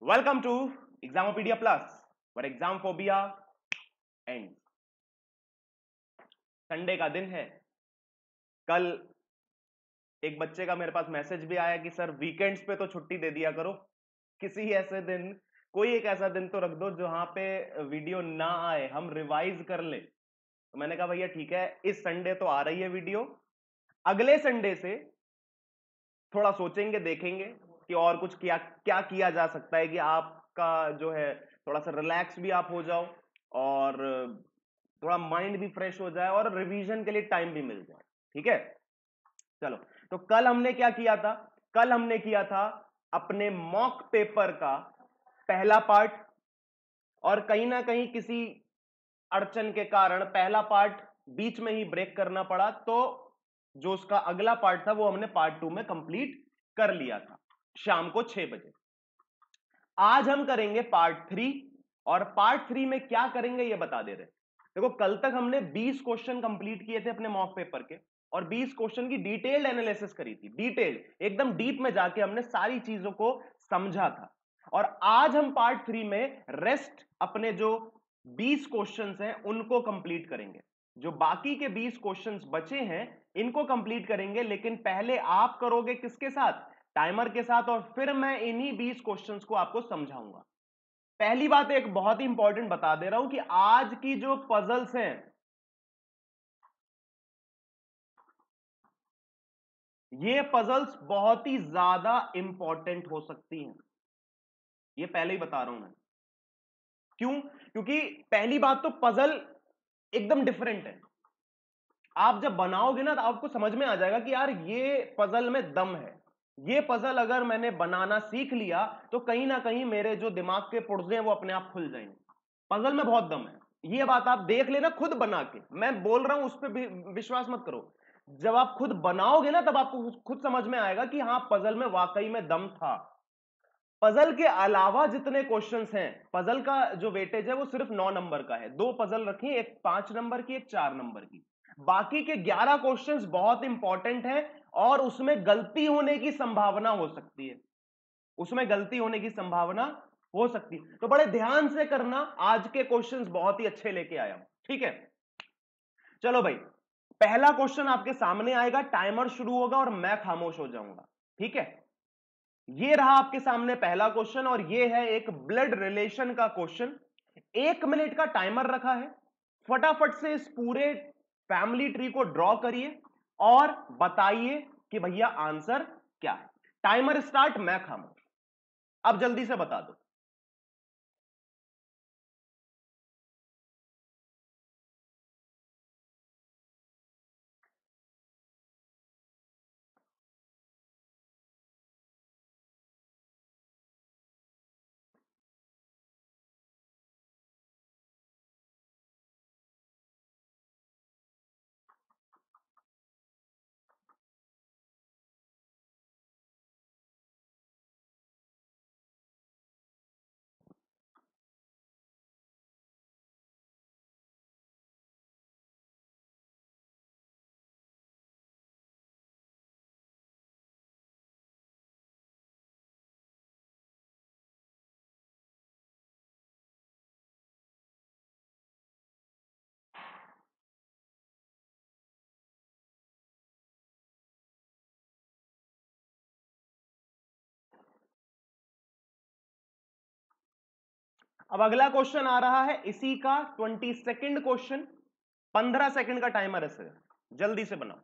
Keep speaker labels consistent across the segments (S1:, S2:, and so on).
S1: Welcome to Examopedia Plus, where exam phobia ends. Sunday का दिन है। कल एक बच्चे का मेरे पास मैसेज भी आया कि सर वीकेंड्स पे तो छुट्टी दे दिया करो, किसी ऐसे दिन कोई एक ऐसा दिन तो रख दो जहां पे वीडियो ना आए, हम रिवाइज कर ले। तो मैंने कहा भैया ठीक है, इस संडे तो आ रही है वीडियो, अगले संडे से थोड़ा सोचेंगे, देखेंगे कि और कुछ क्या किया जा सकता है कि आपका जो है थोड़ा सा रिलैक्स भी आप हो जाओ और थोड़ा माइंड भी फ्रेश हो जाए और रिवीजन के लिए टाइम भी मिल जाए। ठीक है, चलो। तो कल हमने क्या किया था? कल हमने किया था अपने मॉक पेपर का पहला पार्ट, और कहीं ना कहीं किसी अड़चन के कारण पहला पार्ट बीच में ही ब्रेक करना पड़ा, तो जो उसका अगला पार्ट था वो हमने पार्ट 2 में कंप्लीट कर लिया था शाम को 6 बजे। आज हम करेंगे पार्ट 3, और पार्ट 3 में क्या करेंगे ये बता दे रहे। देखो, कल तक हमने 20 क्वेश्चन कंप्लीट किए थे अपने मॉक पेपर के, और 20 क्वेश्चन की डिटेल्ड एनालिसिस करी थी, डिटेल्ड एकदम डीप में जाके हमने सारी चीजों को समझा था। और आज हम पार्ट 3 में रेस्ट अपने जो 20 क्वेश्चंस हैं उनको कंप्लीट करेंगे। जो बाकी के 20 क्वेश्चंस बचे हैं इनको कंप्लीट करेंगे, लेकिन पहले आप करोगे किसके साथ? टाइमर के साथ, और फिर मैं इन्हीं 20 क्वेश्चंस को आपको समझाऊंगा। पहली बात एक बहुत ही इंपॉर्टेंट बता दे रहा हूं कि आज की जो पजल्स हैं ये पजल्स बहुत ही ज्यादा इंपॉर्टेंट हो सकती हैं, ये पहले ही बता रहा हूं मैं। क्यों? क्योंकि पहली बात तो पजल एकदम डिफरेंट है। आप जब बनाओगे ना तो आपको समझ में आ जाएगा कि यार ये पजल में दम है। ये पजल अगर मैंने बनाना सीख लिया तो कहीं ना कहीं मेरे जो दिमाग के पुर्जे हैं वो अपने आप खुल जाएंगे। पजल में बहुत दम है, ये बात आप देख लेना खुद बना के। मैं बोल रहा हूं उस पर भी विश्वास मत करो, जब आप खुद बनाओगे ना तब आपको खुद समझ में आएगा कि हाँ, पजल में वाकई में दम था। पजल के अलावा जितने क्वेश्चंस हैं, पजल का जो वेटेज है वो सिर्फ 9 नंबर का है। 2 पजल रखी, एक 5 नंबर की, एक 4 नंबर की। बाकी के 11 क्वेश्चंस बहुत इंपॉर्टेंट हैं और उसमें गलती होने की संभावना हो सकती है, उसमें गलती होने की संभावना हो सकती है। तो बड़े ध्यान से करना, आज के क्वेश्चंस बहुत ही अच्छे लेके आया हूं। ठीक है, चलो भाई, पहला क्वेश्चन आपके सामने आएगा, टाइमर शुरू होगा और मैं खामोश हो जाऊंगा। ठीक है, ये रहा आपके सामने पहला क्वेश्चन, और ये है एक ब्लड रिलेशन का क्वेश्चन। 1 मिनट का टाइमर रखा है, फटाफट से इस पूरे फैमिली ट्री को ड्रॉ करिए और बताइए कि भैया आंसर क्या है। टाइमर स्टार्ट, मैं खामोश। अब जल्दी से बता दो। अब अगला क्वेश्चन आ रहा है इसी का 22nd क्वेश्चन। 15 सेकंड का टाइमर है सर, जल्दी से बनाओ।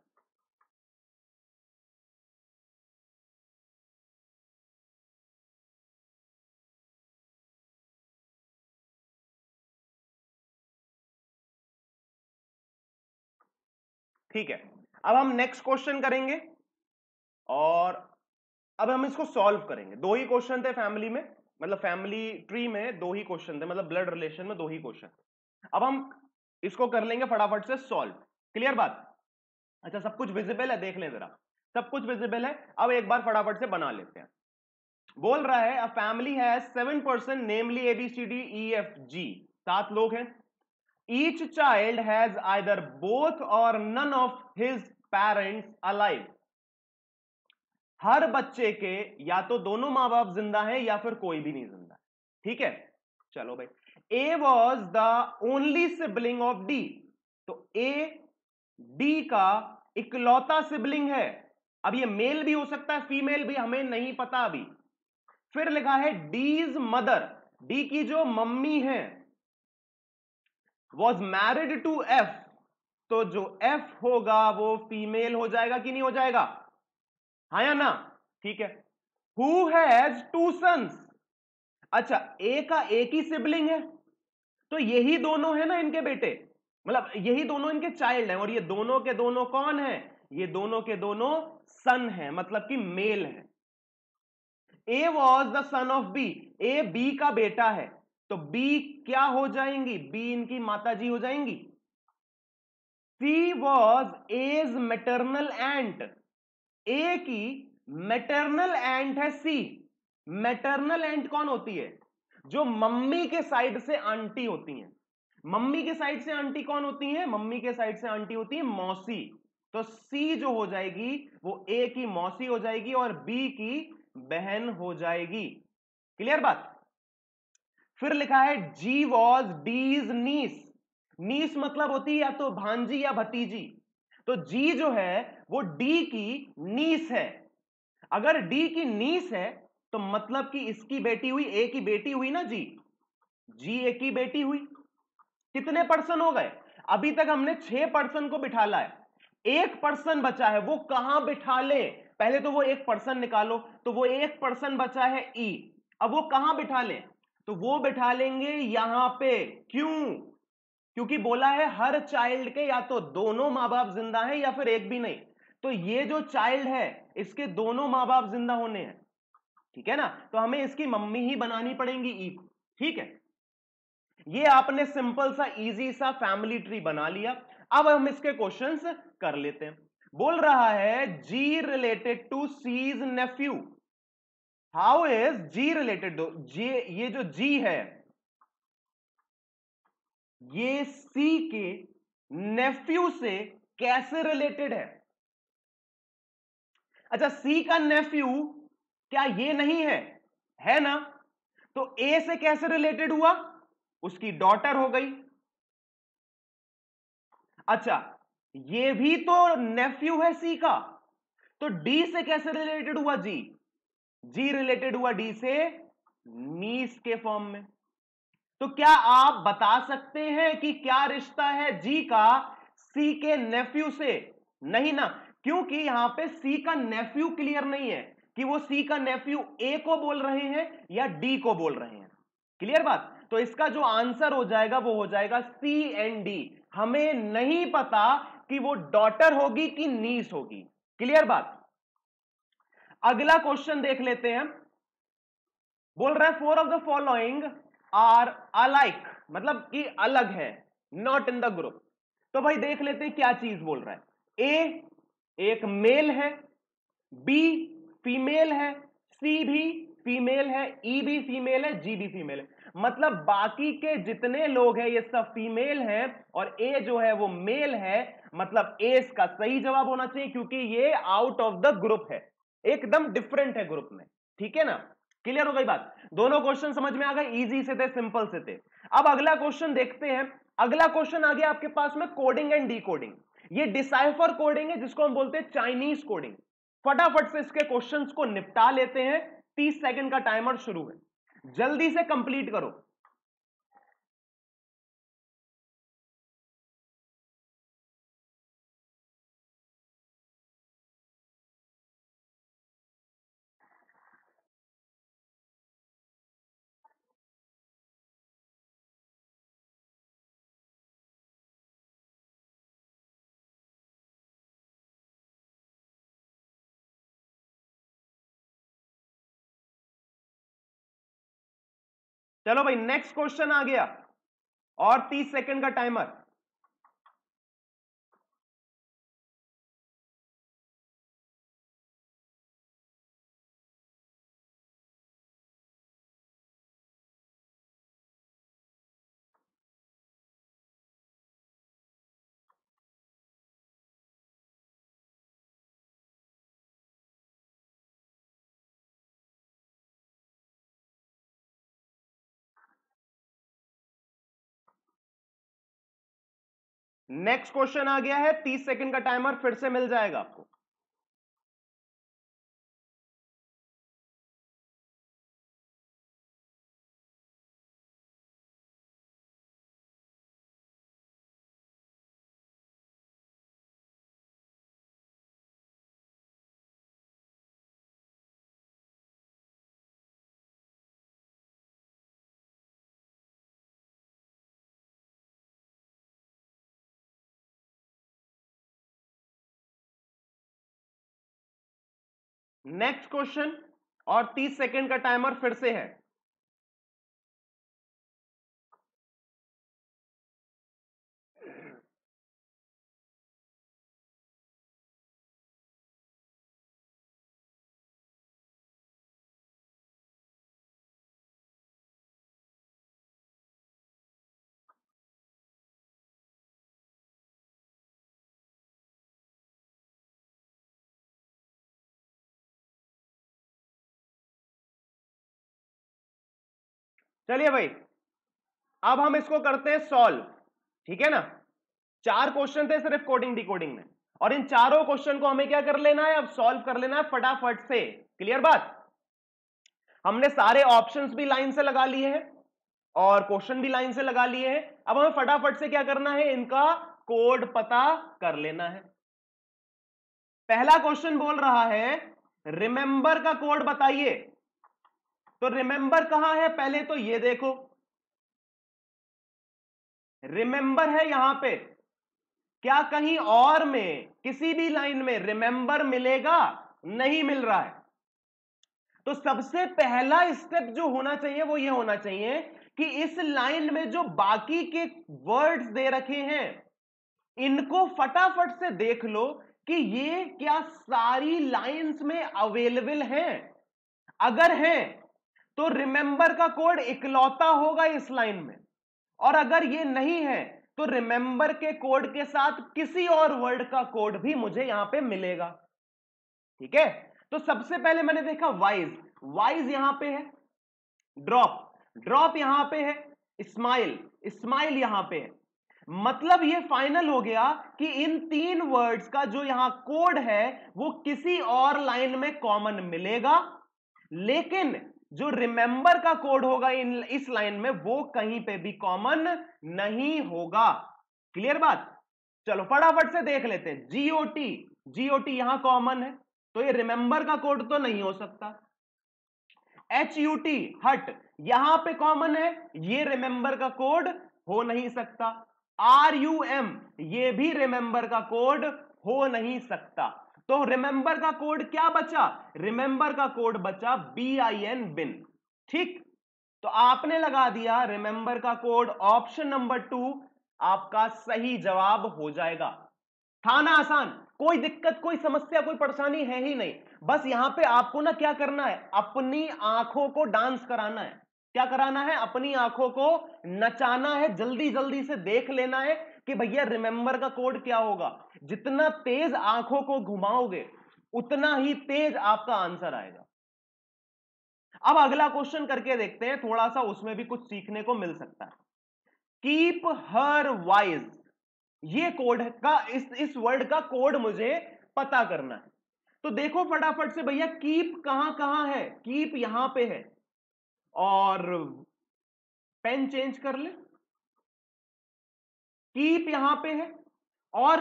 S1: ठीक है, अब हम नेक्स्ट क्वेश्चन करेंगे, और अब हम इसको सॉल्व करेंगे। 2 ही क्वेश्चन थे फैमिली में, मतलब फैमिली ट्री में 2 ही क्वेश्चन थे, मतलब ब्लड रिलेशन में 2 ही क्वेश्चन। अब हम इसको कर लेंगे फटाफट से सॉल्व। क्लियर बात? अच्छा, सब कुछ विजिबल है? देख लें जरा, सब कुछ विजिबल है। अब एक बार फटाफट से बना लेते हैं। बोल रहा है a family has 7 person namely ABCDEFG, 7 लोग हैं। Each child has either both और none of his parents alive. हर बच्चे के या तो दोनों माँ बाप जिंदा हैं या फिर कोई भी नहीं जिंदा। ठीक है, चलो भाई, ए was the only sibling of D, तो ए डी का इकलौता सिबलिंग है। अब ये मेल भी हो सकता है, फीमेल भी, हमें नहीं पता अभी। फिर लिखा है डीज मदर, डी की जो मम्मी है, वॉज मैरिड टू एफ, तो जो एफ होगा वो फीमेल हो जाएगा कि नहीं हो जाएगा, हाँ या ना, ठीक है। हु हैज टू सन्स, अच्छा ए का एक ही सिबलिंग है, तो यही दोनों है ना इनके बेटे, मतलब यही दोनों इनके चाइल्ड हैं, और ये दोनों के दोनों कौन है, ये दोनों के दोनों सन है, मतलब कि मेल है। A was the son of B, A B का बेटा है, तो बी क्या हो जाएंगी, बी इनकी माता जी हो जाएंगी। सी वॉज एज मैटरनल एंट, ए की मैटरनल एंट है सी। मैटरनल एंट कौन होती है, जो मम्मी के साइड से आंटी होती हैं। मम्मी के साइड से आंटी कौन होती है, मम्मी के साइड से आंटी होती है मौसी, तो सी जो हो जाएगी वो ए की मौसी हो जाएगी और बी की बहन हो जाएगी। क्लियर बात। फिर लिखा है जी वॉज डीज नीस, नीस मतलब होती है या तो भांजी या भतीजी, तो जी जो है वो डी की नीस है। अगर डी की नीस है तो मतलब कि इसकी बेटी हुई, ए की बेटी हुई ना जी, जी ए की बेटी हुई। कितने पर्सन हो गए, अभी तक हमने 6 पर्सन को बिठा ला है, एक पर्सन बचा है, वो कहां बिठा ले, पहले तो वो एक पर्सन निकालो, तो वो एक पर्सन बचा है ई, अब वो कहां बिठा ले, तो वो बिठा लेंगे यहां पे। क्यों, क्योंकि बोला है हर चाइल्ड के या तो दोनों मां बाप जिंदा हैं या फिर एक भी नहीं, तो ये जो चाइल्ड है इसके दोनों मां बाप जिंदा होने हैं, ठीक है ना, तो हमें इसकी मम्मी ही बनानी पड़ेंगी ई को, ठीक है। ये आपने सिंपल सा इजी सा फैमिली ट्री बना लिया। अब हम इसके क्वेश्चंस कर लेते हैं। बोल रहा है G related to C's nephew, how is G related, G, ये जो जी है ये सी के नेफ्यू से कैसे रिलेटेड है। अच्छा सी का नेफ्यू क्या ये नहीं है ना, तो ए से कैसे रिलेटेड हुआ, उसकी डॉटर हो गई। अच्छा ये भी तो नेफ्यू है सी का, तो डी से कैसे रिलेटेड हुआ, जी, जी रिलेटेड हुआ डी से नीस के फॉर्म में। तो क्या आप बता सकते हैं कि क्या रिश्ता है जी का सी के नेफ्यू से, नहीं ना, क्योंकि यहां पे सी का नेफ्यू क्लियर नहीं है कि वो सी का नेफ्यू ए को बोल रहे हैं या डी को बोल रहे हैं। क्लियर बात, तो इसका जो आंसर हो जाएगा वो हो जाएगा सी एंड डी, हमें नहीं पता कि वो डॉटर होगी कि नीस होगी। क्लियर बात। अगला क्वेश्चन देख लेते हैं। बोल रहा है four of the following are alike, मतलब कि अलग है, नॉट इन द ग्रुप। तो भाई देख लेते हैं क्या चीज बोल रहा है। ए एक मेल है, बी फीमेल है, सी भी फीमेल है, ई भी फीमेल है, जी भी फीमेल है, मतलब बाकी के जितने लोग हैं ये सब फीमेल हैं और ए जो है वो मेल है, मतलब ए इसका सही जवाब होना चाहिए क्योंकि ये आउट ऑफ द ग्रुप है, एकदम डिफरेंट है ग्रुप में। ठीक है ना, क्लियर हो गई बात। दोनों क्वेश्चन समझ में आ गए, इजी से थे, सिंपल से थे। अब अगला क्वेश्चन देखते हैं। अगला क्वेश्चन आ गया आपके पास में कोडिंग एंड डीकोडिंग। ये डिसाइफर कोडिंग है जिसको हम बोलते हैं चाइनीज कोडिंग। फटाफट से इसके क्वेश्चंस को निपटा लेते हैं, 30 सेकंड का टाइमर शुरू है, जल्दी से कंप्लीट करो। चलो भाई नेक्स्ट क्वेश्चन आ गया और 30 सेकंड का टाइमर। नेक्स्ट क्वेश्चन आ गया है, 30 सेकंड का टाइमर फिर से मिल जाएगा आपको। नेक्स्ट क्वेश्चन और 30 सेकंड का टाइमर फिर से है। चलिए भाई, अब हम इसको करते हैं सॉल्व, ठीक है ना। 4 क्वेश्चन थे सिर्फ कोडिंग डिकोडिंग में, और इन चारों क्वेश्चन को हमें क्या कर लेना है, अब सॉल्व कर लेना है फटाफट से। क्लियर बात। हमने सारे ऑप्शंस भी लाइन से लगा लिए हैं और क्वेश्चन भी लाइन से लगा लिए हैं। अब हमें फटाफट से क्या करना है, इनका कोड पता कर लेना है। पहला क्वेश्चन बोल रहा है रिमेंबर का कोड बताइए। तो रिमेंबर कहां है, पहले तो ये देखो, रिमेंबर है यहां पे। क्या कहीं और में किसी भी लाइन में रिमेंबर मिलेगा? नहीं मिल रहा है। तो सबसे पहला स्टेप जो होना चाहिए वो ये होना चाहिए कि इस लाइन में जो बाकी के वर्ड्स दे रखे हैं इनको फटाफट से देख लो कि ये क्या सारी लाइंस में अवेलेबल हैं। अगर हैं तो रिमेंबर का कोड इकलौता होगा इस लाइन में, और अगर ये नहीं है तो रिमेंबर के कोड के साथ किसी और वर्ड का कोड भी मुझे यहां पे मिलेगा। ठीक है, तो सबसे पहले मैंने देखा वाइज, वाइज यहां पे है, ड्रॉप, ड्रॉप यहां पे है, स्माइल, स्माइल यहां पे है। मतलब ये फाइनल हो गया कि इन 3 वर्ड्स का जो यहां कोड है वो किसी और लाइन में कॉमन मिलेगा, लेकिन जो रिमेंबर का कोड होगा इस लाइन में वो कहीं पे भी कॉमन नहीं होगा। क्लियर बात। चलो फटाफट से देख लेते हैं। जीओटी, जीओटी यहां कॉमन है तो ये रिमेंबर का कोड तो नहीं हो सकता। HUT, हट, यहां पे कॉमन है, ये रिमेंबर का कोड हो नहीं सकता। RUM, ये भी रिमेंबर का कोड हो नहीं सकता। तो रिमेंबर का कोड क्या बचा, रिमेंबर का कोड बचा BIN, बिन। ठीक, तो आपने लगा दिया रिमेंबर का कोड, ऑप्शन नंबर 2 आपका सही जवाब हो जाएगा। था ना आसान, कोई दिक्कत, कोई समस्या, कोई परेशानी है ही नहीं। बस यहां पे आपको ना क्या करना है, अपनी आंखों को डांस कराना है। क्या कराना है, अपनी आंखों को नचाना है, जल्दी जल्दी से देख लेना है कि भैया रिमेंबर का कोड क्या होगा। जितना तेज आंखों को घुमाओगे उतना ही तेज आपका आंसर आएगा। अब अगला क्वेश्चन करके देखते हैं, थोड़ा सा उसमें भी कुछ सीखने को मिल सकता है। कीप हर वाइज, ये कोड का, इस वर्ड का कोड मुझे पता करना है। तो देखो फटाफट से भैया, कीप कहां कहां है, कीप यहां पे है, और पेन चेंज कर ले, कीप यहां पे है, और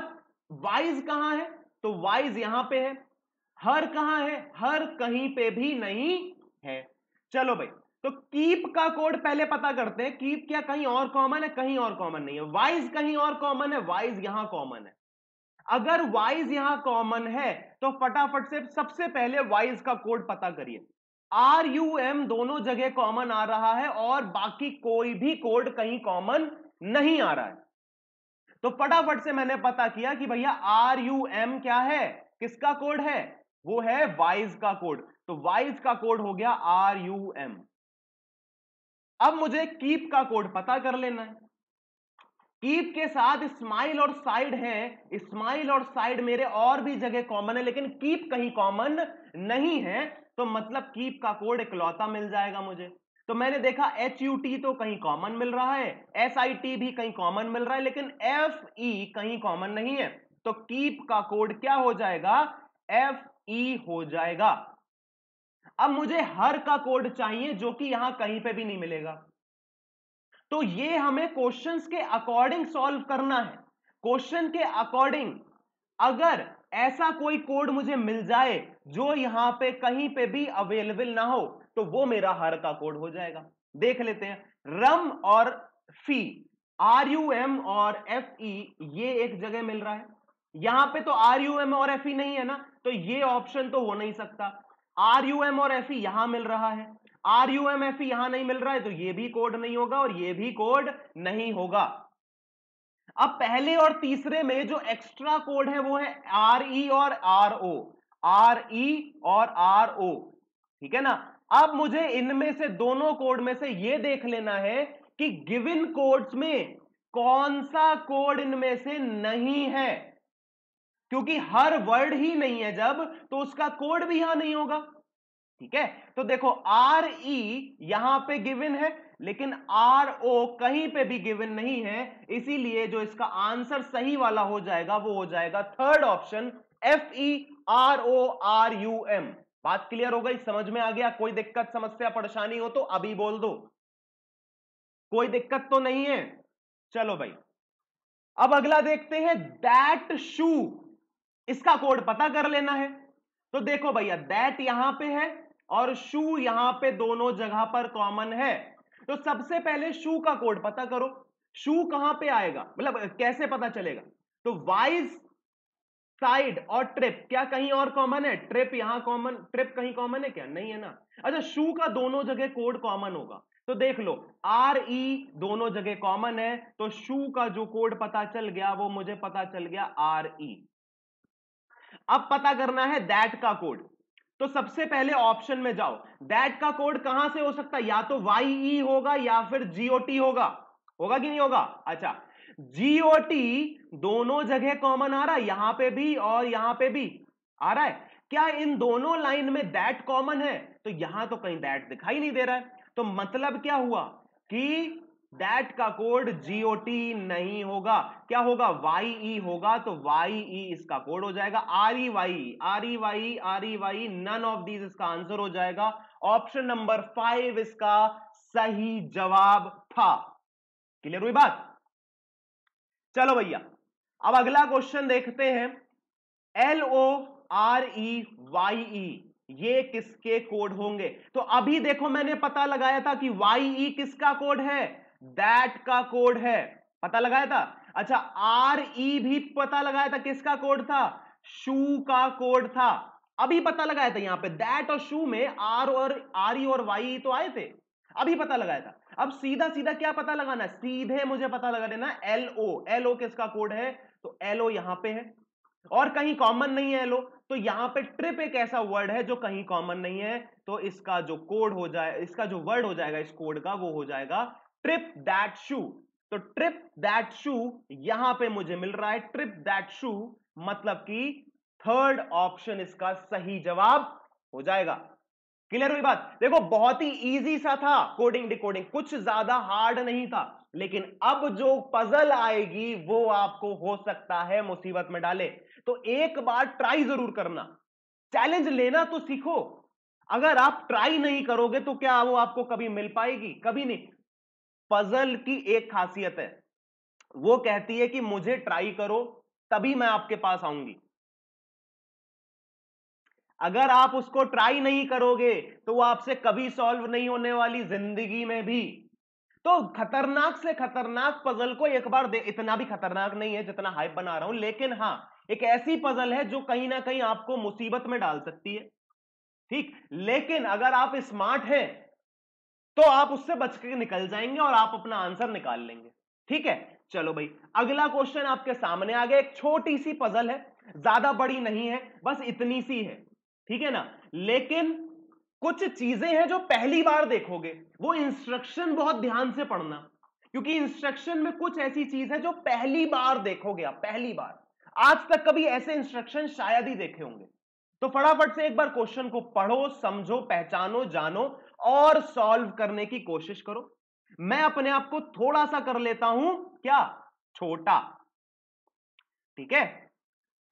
S1: वाइज कहां है, तो वाइज यहां पे है। हर कहां है, हर कहीं पे भी नहीं है। चलो भाई, तो कीप का कोड पहले पता करते हैं। कीप क्या कहीं और कॉमन है, कहीं और कॉमन नहीं है। वाइज कहीं और कॉमन है, वाइज यहां कॉमन है। अगर वाइज यहां कॉमन है तो फटाफट से सबसे पहले वाइज का कोड पता करिए। RUM दोनों जगह कॉमन आ रहा है और बाकी कोई भी कोड कहीं कॉमन नहीं आ रहा है। तो फटाफट से मैंने पता किया कि भैया RUM क्या है, किसका कोड है, वो है वाइज का कोड। तो वाइज का कोड हो गया RUM। अब मुझे कीप का कोड पता कर लेना है। कीप के साथ स्माइल और साइड है, स्माइल और साइड मेरे और भी जगह कॉमन है, लेकिन कीप कहीं कॉमन नहीं है, तो मतलब कीप का कोड इकलौता मिल जाएगा मुझे। तो मैंने देखा HUT तो कहीं कॉमन मिल रहा है, SIT भी कहीं कॉमन मिल रहा है, लेकिन FE कहीं कॉमन नहीं है। तो कीप का कोड क्या हो जाएगा? FE हो जाएगा। अब मुझे हर का कोड चाहिए जो कि यहां कहीं पे भी नहीं मिलेगा। तो ये हमें क्वेश्चंस के अकॉर्डिंग सॉल्व करना है। क्वेश्चन के अकॉर्डिंग अगर ऐसा कोई कोड मुझे मिल जाए जो यहां पे कहीं पे भी अवेलेबल ना हो, तो वो मेरा हर का कोड हो जाएगा। देख लेते हैं। रम और फी, RUM और FE ये एक जगह मिल रहा है। यहां पे तो RUM और FE नहीं है ना, तो ये ऑप्शन तो हो नहीं सकता। RUM और FE यहां मिल रहा है, RUM FE यहां नहीं मिल रहा है, तो ये भी कोड नहीं होगा और ये भी कोड नहीं होगा। अब पहले और तीसरे में जो एक्स्ट्रा कोड है वो है RE और RO, RE और RO, ठीक है ना। अब मुझे इनमें से दोनों कोड में से ये देख लेना है कि गिवन कोड्स में कौन सा कोड इनमें से नहीं है, क्योंकि हर वर्ड ही नहीं है जब, तो उसका कोड भी यहां नहीं होगा, ठीक है। तो देखो RE यहां पे गिवन है, लेकिन RO कहीं पे भी गिवन नहीं है, इसीलिए जो इसका आंसर सही वाला हो जाएगा वो हो जाएगा थर्ड ऑप्शन, FERORUM। बात क्लियर हो गई, समझ में आ गया? कोई दिक्कत, समस्या, परेशानी हो तो अभी बोल दो, कोई दिक्कत तो नहीं है। चलो भाई, अब अगला देखते हैं, दैट शू, इसका कोड पता कर लेना है। तो देखो भैया, दैट यहां पे है और शू यहां पे दोनों जगह पर कॉमन है। तो सबसे पहले शू का कोड पता करो। शू कहां पे आएगा, मतलब कैसे पता चलेगा? तो वाइज, साइड और ट्रिप, क्या कहीं और कॉमन है? ट्रिप यहां कॉमन, ट्रिप कहीं कॉमन है क्या? नहीं है ना। अच्छा, शू का दोनों जगह कोड कॉमन होगा, तो देख लो RE दोनों जगह कॉमन है, तो शू का जो कोड पता चल गया वो मुझे पता चल गया RE। अब पता करना है दैट का कोड। तो सबसे पहले ऑप्शन में जाओ, दैट का कोड कहां से हो सकता है? या तो YE होगा या फिर GOT होगा, होगा कि नहीं होगा? अच्छा, GOT दोनों जगह कॉमन आ रहा है, यहां पे भी और यहां पे भी आ रहा है। क्या इन दोनों लाइन में दैट कॉमन है? तो यहां तो कहीं दैट दिखाई नहीं दे रहा है, तो मतलब क्या हुआ कि दैट का कोड GOT नहीं होगा। क्या होगा? YE होगा, तो YE इसका कोड हो जाएगा। REY नन ऑफ दीज इसका आंसर हो जाएगा। ऑप्शन नंबर 5 इसका सही जवाब था। क्लियर हुई बात? चलो भैया, अब अगला क्वेश्चन देखते हैं। LOREYE ये किसके कोड होंगे? तो अभी देखो मैंने पता लगाया था कि YE किसका कोड है? दैट का कोड है, पता लगाया था। अच्छा, RE भी पता लगाया था, किसका कोड था? शू का कोड था। अभी पता लगाया था, यहां पे दैट और शू में RE और YE तो आए थे, अभी पता लगाया था। अब सीधा सीधा क्या पता लगाना? सीधे मुझे पता लगा देना LO किसका कोड है? तो LO यहां पे है और कहीं कॉमन नहीं है LO, तो यहां पे ट्रिप एक ऐसा वर्ड है जो कहीं कॉमन नहीं है, तो इसका जो कोड हो जाए, इसका जो वर्ड हो जाएगा इस कोड का, वो हो जाएगा ट्रिप दैट शू। तो ट्रिप दैट शू यहां पे मुझे मिल रहा है, ट्रिप दैट शू, मतलब कि थर्ड ऑप्शन इसका सही जवाब हो जाएगा। क्लियर हुई बात? देखो बहुत ही इजी सा था कोडिंग डिकोडिंग, कुछ ज्यादा हार्ड नहीं था, लेकिन अब जो पजल आएगी वो आपको हो सकता है मुसीबत में डाले। तो एक बार ट्राई जरूर करना, चैलेंज लेना तो सीखो। अगर आप ट्राई नहीं करोगे तो क्या वो आपको कभी मिल पाएगी? कभी नहीं। पजल की एक खासियत है, वो कहती है कि मुझे ट्राई करो तभी मैं आपके पास आऊंगी। अगर आप उसको ट्राई नहीं करोगे तो वो आपसे कभी सॉल्व नहीं होने वाली जिंदगी में भी। तो खतरनाक से खतरनाक पजल को एक बार इतना भी खतरनाक नहीं है जितना हाइप बना रहा हूं, लेकिन हां एक ऐसी पजल है जो कहीं ना कहीं आपको मुसीबत में डाल सकती है, ठीक। लेकिन अगर आप स्मार्ट हैं तो आप उससे बच के निकल जाएंगे और आप अपना आंसर निकाल लेंगे, ठीक है। चलो भाई, अगला क्वेश्चन आपके सामने आ गया। एक छोटी सी पजल है, ज्यादा बड़ी नहीं है, बस इतनी सी है, ठीक है ना। लेकिन कुछ चीजें हैं जो पहली बार देखोगे, वो इंस्ट्रक्शन बहुत ध्यान से पढ़ना, क्योंकि इंस्ट्रक्शन में कुछ ऐसी चीज है जो पहली बार देखोगे आप, पहली बार। आज तक कभी ऐसे इंस्ट्रक्शन शायद ही देखे होंगे। तो फटाफट से एक बार क्वेश्चन को पढ़ो, समझो, पहचानो, जानो और सॉल्व करने की कोशिश करो। मैं अपने आप को थोड़ा सा कर लेता हूं क्या, छोटा, ठीक है,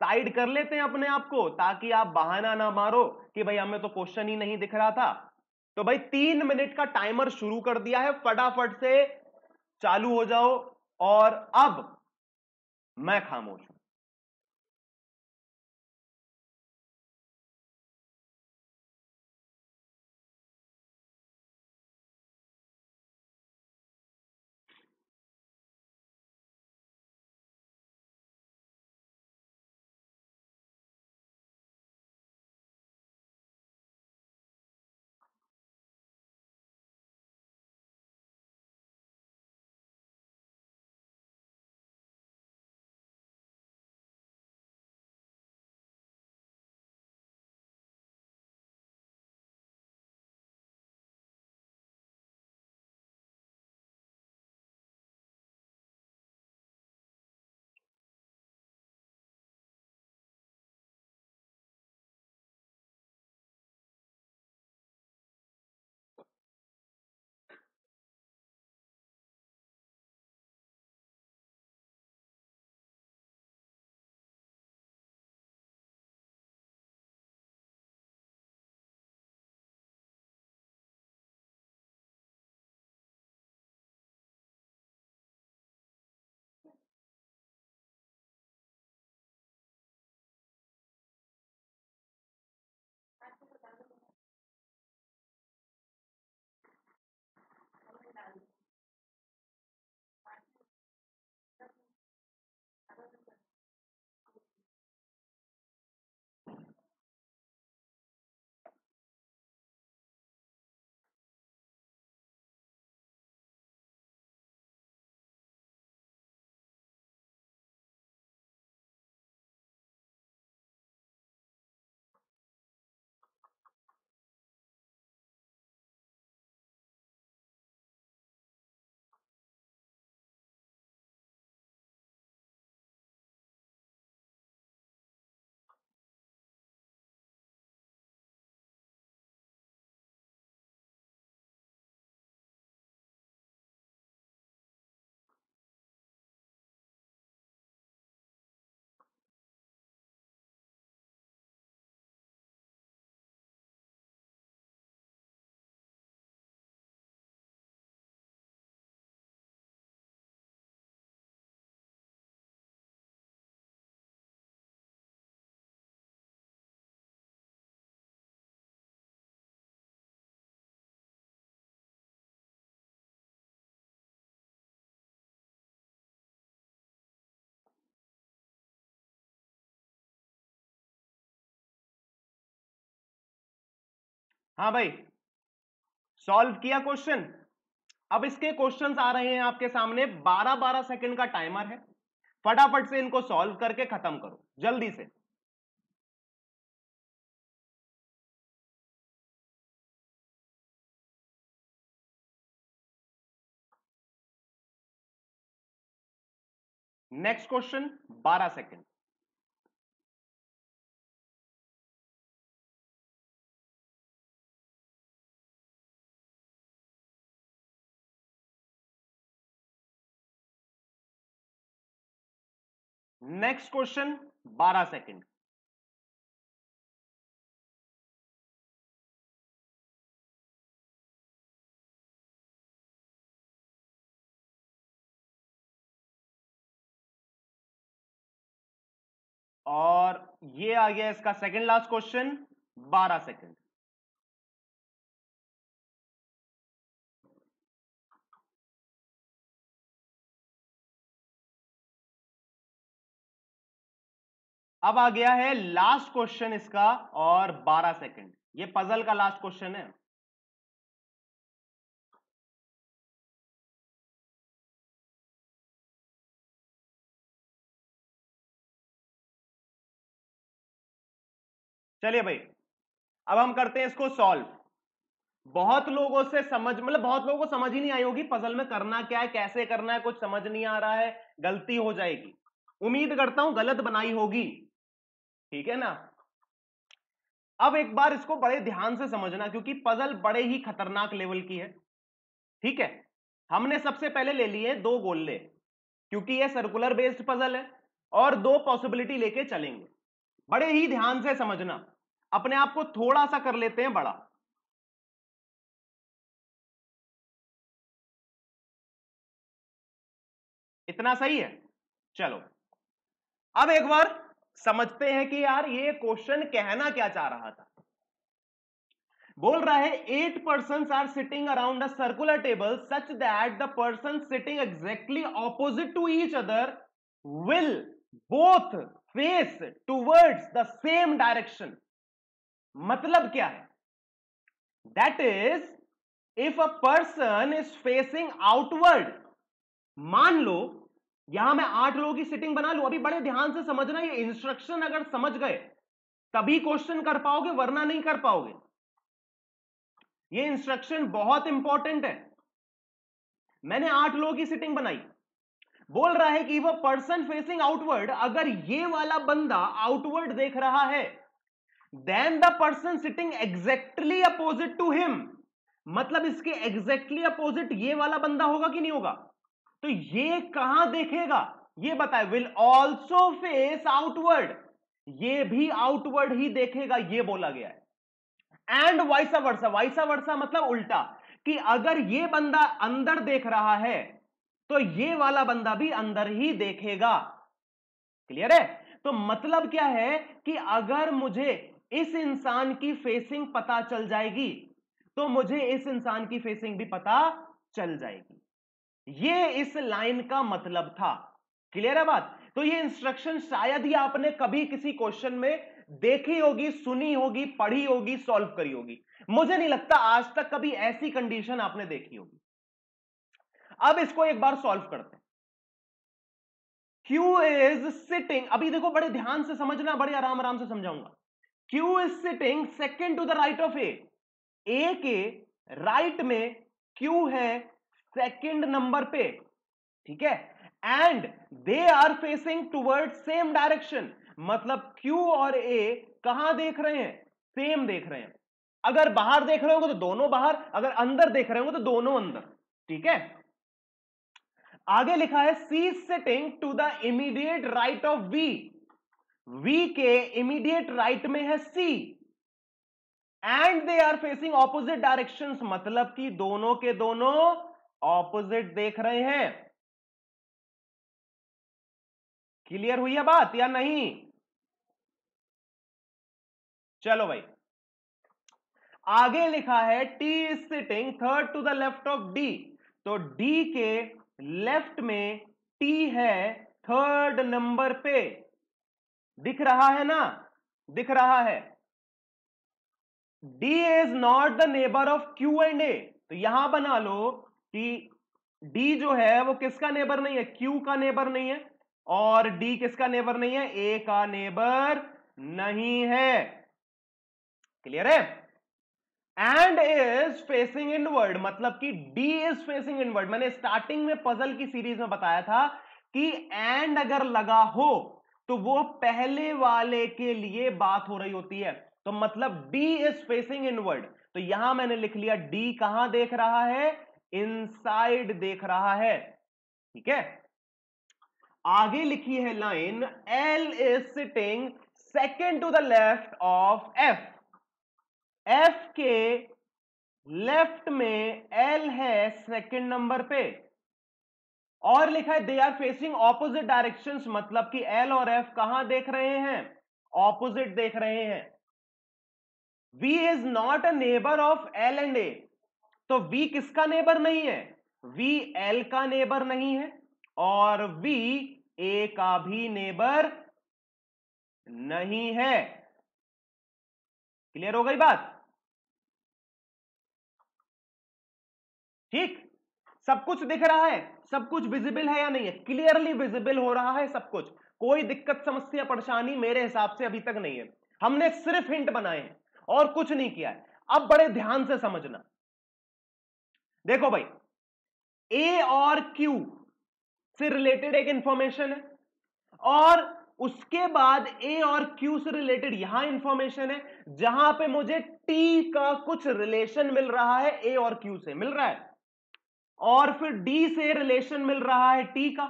S1: साइड कर लेते हैं अपने आप को, ताकि आप बहाना ना मारो कि भाई हमें तो क्वेश्चन ही नहीं दिख रहा था। तो भाई 3 मिनट का टाइमर शुरू कर दिया है, फटाफट से चालू हो जाओ। और अब मैं खामोश हूं। हाँ भाई, सॉल्व किया क्वेश्चन। अब इसके क्वेश्चंस आ रहे हैं आपके सामने, 12-12 सेकंड का टाइमर है, फटाफट से इनको सॉल्व करके खत्म करो जल्दी से। Next question, 12 second. Next question, 12 second. और ये आ गया इसका सेकंड लास्ट क्वेश्चन, 12 सेकंड। अब आ गया है लास्ट क्वेश्चन इसका, और 12 सेकंड। ये पजल का लास्ट क्वेश्चन है। चलिए भाई, अब हम करते हैं इसको सॉल्व। बहुत लोगों से समझ, मतलब बहुत लोगों को समझ ही नहीं आई होगी पजल में करना क्या है, कैसे करना है, कुछ समझ नहीं आ रहा है, गलती हो जाएगी। उम्मीद करता हूं गलत बनाई होगी, ठीक है ना। अब एक बार इसको बड़े ध्यान से समझना, क्योंकि पजल बड़े ही खतरनाक लेवल की है। ठीक है, हमने सबसे पहले ले लिए 2 गोले, क्योंकि ये सर्कुलर बेस्ड पजल है और 2 पॉसिबिलिटी लेके चलेंगे। बड़े ही ध्यान से समझना, अपने आप को थोड़ा सा कर लेते हैं बड़ा। इतना सही है? चलो अब एक बार समझते हैं कि यार ये क्वेश्चन कहना क्या चाह रहा था। बोल रहा है 8 persons are sitting around a circular table such that the person sitting exactly opposite to each other will both face towards the same direction। मतलब क्या है? That is, if a person is facing outward, मान लो यहां मैं 8 लोगों की sitting बना लूं। अभी बड़े ध्यान से समझना, ये इंस्ट्रक्शन अगर समझ गए तभी क्वेश्चन कर पाओगे, वरना नहीं कर पाओगे। ये इंस्ट्रक्शन बहुत इंपॉर्टेंट है। मैंने 8 लोगों की सिटिंग बनाई। बोल रहा है कि वो पर्सन फेसिंग आउटवर्ड, अगर ये वाला बंदा आउटवर्ड देख रहा है, then the person sitting exactly opposite to him, मतलब इसके एग्जैक्टली अपोजिट ये वाला बंदा होगा कि नहीं होगा? तो ये कहां देखेगा ये बताए। विल ऑल्सो फेस आउटवर्ड, ये भी आउटवर्ड ही देखेगा, ये बोला गया है। एंड वाइसा वर्सा, वाइसा वर्सा मतलब उल्टा, कि अगर ये बंदा अंदर देख रहा है तो ये वाला बंदा भी अंदर ही देखेगा। क्लियर है? तो मतलब क्या है कि अगर मुझे इस इंसान की फेसिंग पता चल जाएगी तो मुझे इस इंसान की फेसिंग भी पता चल जाएगी। ये इस लाइन का मतलब था। क्लियर है बात? तो ये इंस्ट्रक्शन शायद ही आपने कभी किसी क्वेश्चन में देखी होगी, सुनी होगी, पढ़ी होगी, सॉल्व करी होगी। मुझे नहीं लगता आज तक कभी ऐसी कंडीशन आपने देखी होगी। अब इसको एक बार सॉल्व करते हैं। Q इज सिटिंग, अभी देखो बड़े ध्यान से समझना, बड़े आराम आराम से समझाऊंगा। Q is sitting second to the right of A, A के राइट में Q है सेकेंड नंबर पे। ठीक है, and they are facing toward same direction, मतलब Q और A कहां देख रहे हैं? सेम देख रहे हैं। अगर बाहर देख रहे होंगे तो दोनों बाहर, अगर अंदर देख रहे होंगे तो दोनों अंदर। ठीक है, आगे लिखा है C sitting to the immediate right of V, V के इमीडिएट राइट में है C, and they are facing opposite directions, मतलब कि दोनों के दोनों ऑपोजिट देख रहे हैं। क्लियर हुई है बात या नहीं? चलो भाई, आगे लिखा है T is sitting third to the left of D, तो D के लेफ्ट में T है थर्ड नंबर पे। दिख रहा है ना? दिख रहा है। D is not the neighbour of Q and A, तो यहां बना लो कि D जो है वो किसका नेबर नहीं है? Q का नेबर नहीं है, और D किसका नेबर नहीं है? A का नेबर नहीं है। क्लियर है? एंड इज फेसिंग इनवर्ड, मतलब कि D इज फेसिंग इनवर्ड। मैंने स्टार्टिंग में पजल की सीरीज में बताया था कि एंड अगर लगा हो तो वो पहले वाले के लिए बात हो रही होती है, तो मतलब D इज फेसिंग इनवर्ड। तो यहां मैंने लिख लिया D कहां देख रहा है? इनसाइड देख रहा है। ठीक है, आगे लिखी है line L is sitting second to the left of F, F के लेफ्ट में L है सेकेंड नंबर पे, और लिखा है they are facing opposite directions, मतलब कि L और F कहां देख रहे हैं? ऑपोजिट देख रहे हैं। V is not a neighbour of L and A, तो V किसका नेबर नहीं है? V L का नेबर नहीं है, और V A का भी नेबर नहीं है। क्लियर हो गई बात? ठीक, सब कुछ दिख रहा है, सब कुछ विजिबल है या नहीं है? क्लियरली विजिबल हो रहा है सब कुछ, कोई दिक्कत समस्या परेशानी मेरे हिसाब से अभी तक नहीं है। हमने सिर्फ हिंट बनाए हैं और कुछ नहीं किया है। अब बड़े ध्यान से समझना, देखो भाई, A और Q से रिलेटेड एक इंफॉर्मेशन है, और उसके बाद ए और क्यू से रिलेटेड यहां इंफॉर्मेशन है, जहां पे मुझे टी का कुछ रिलेशन मिल रहा है, ए और क्यू से मिल रहा है, और फिर डी से रिलेशन मिल रहा है टी का।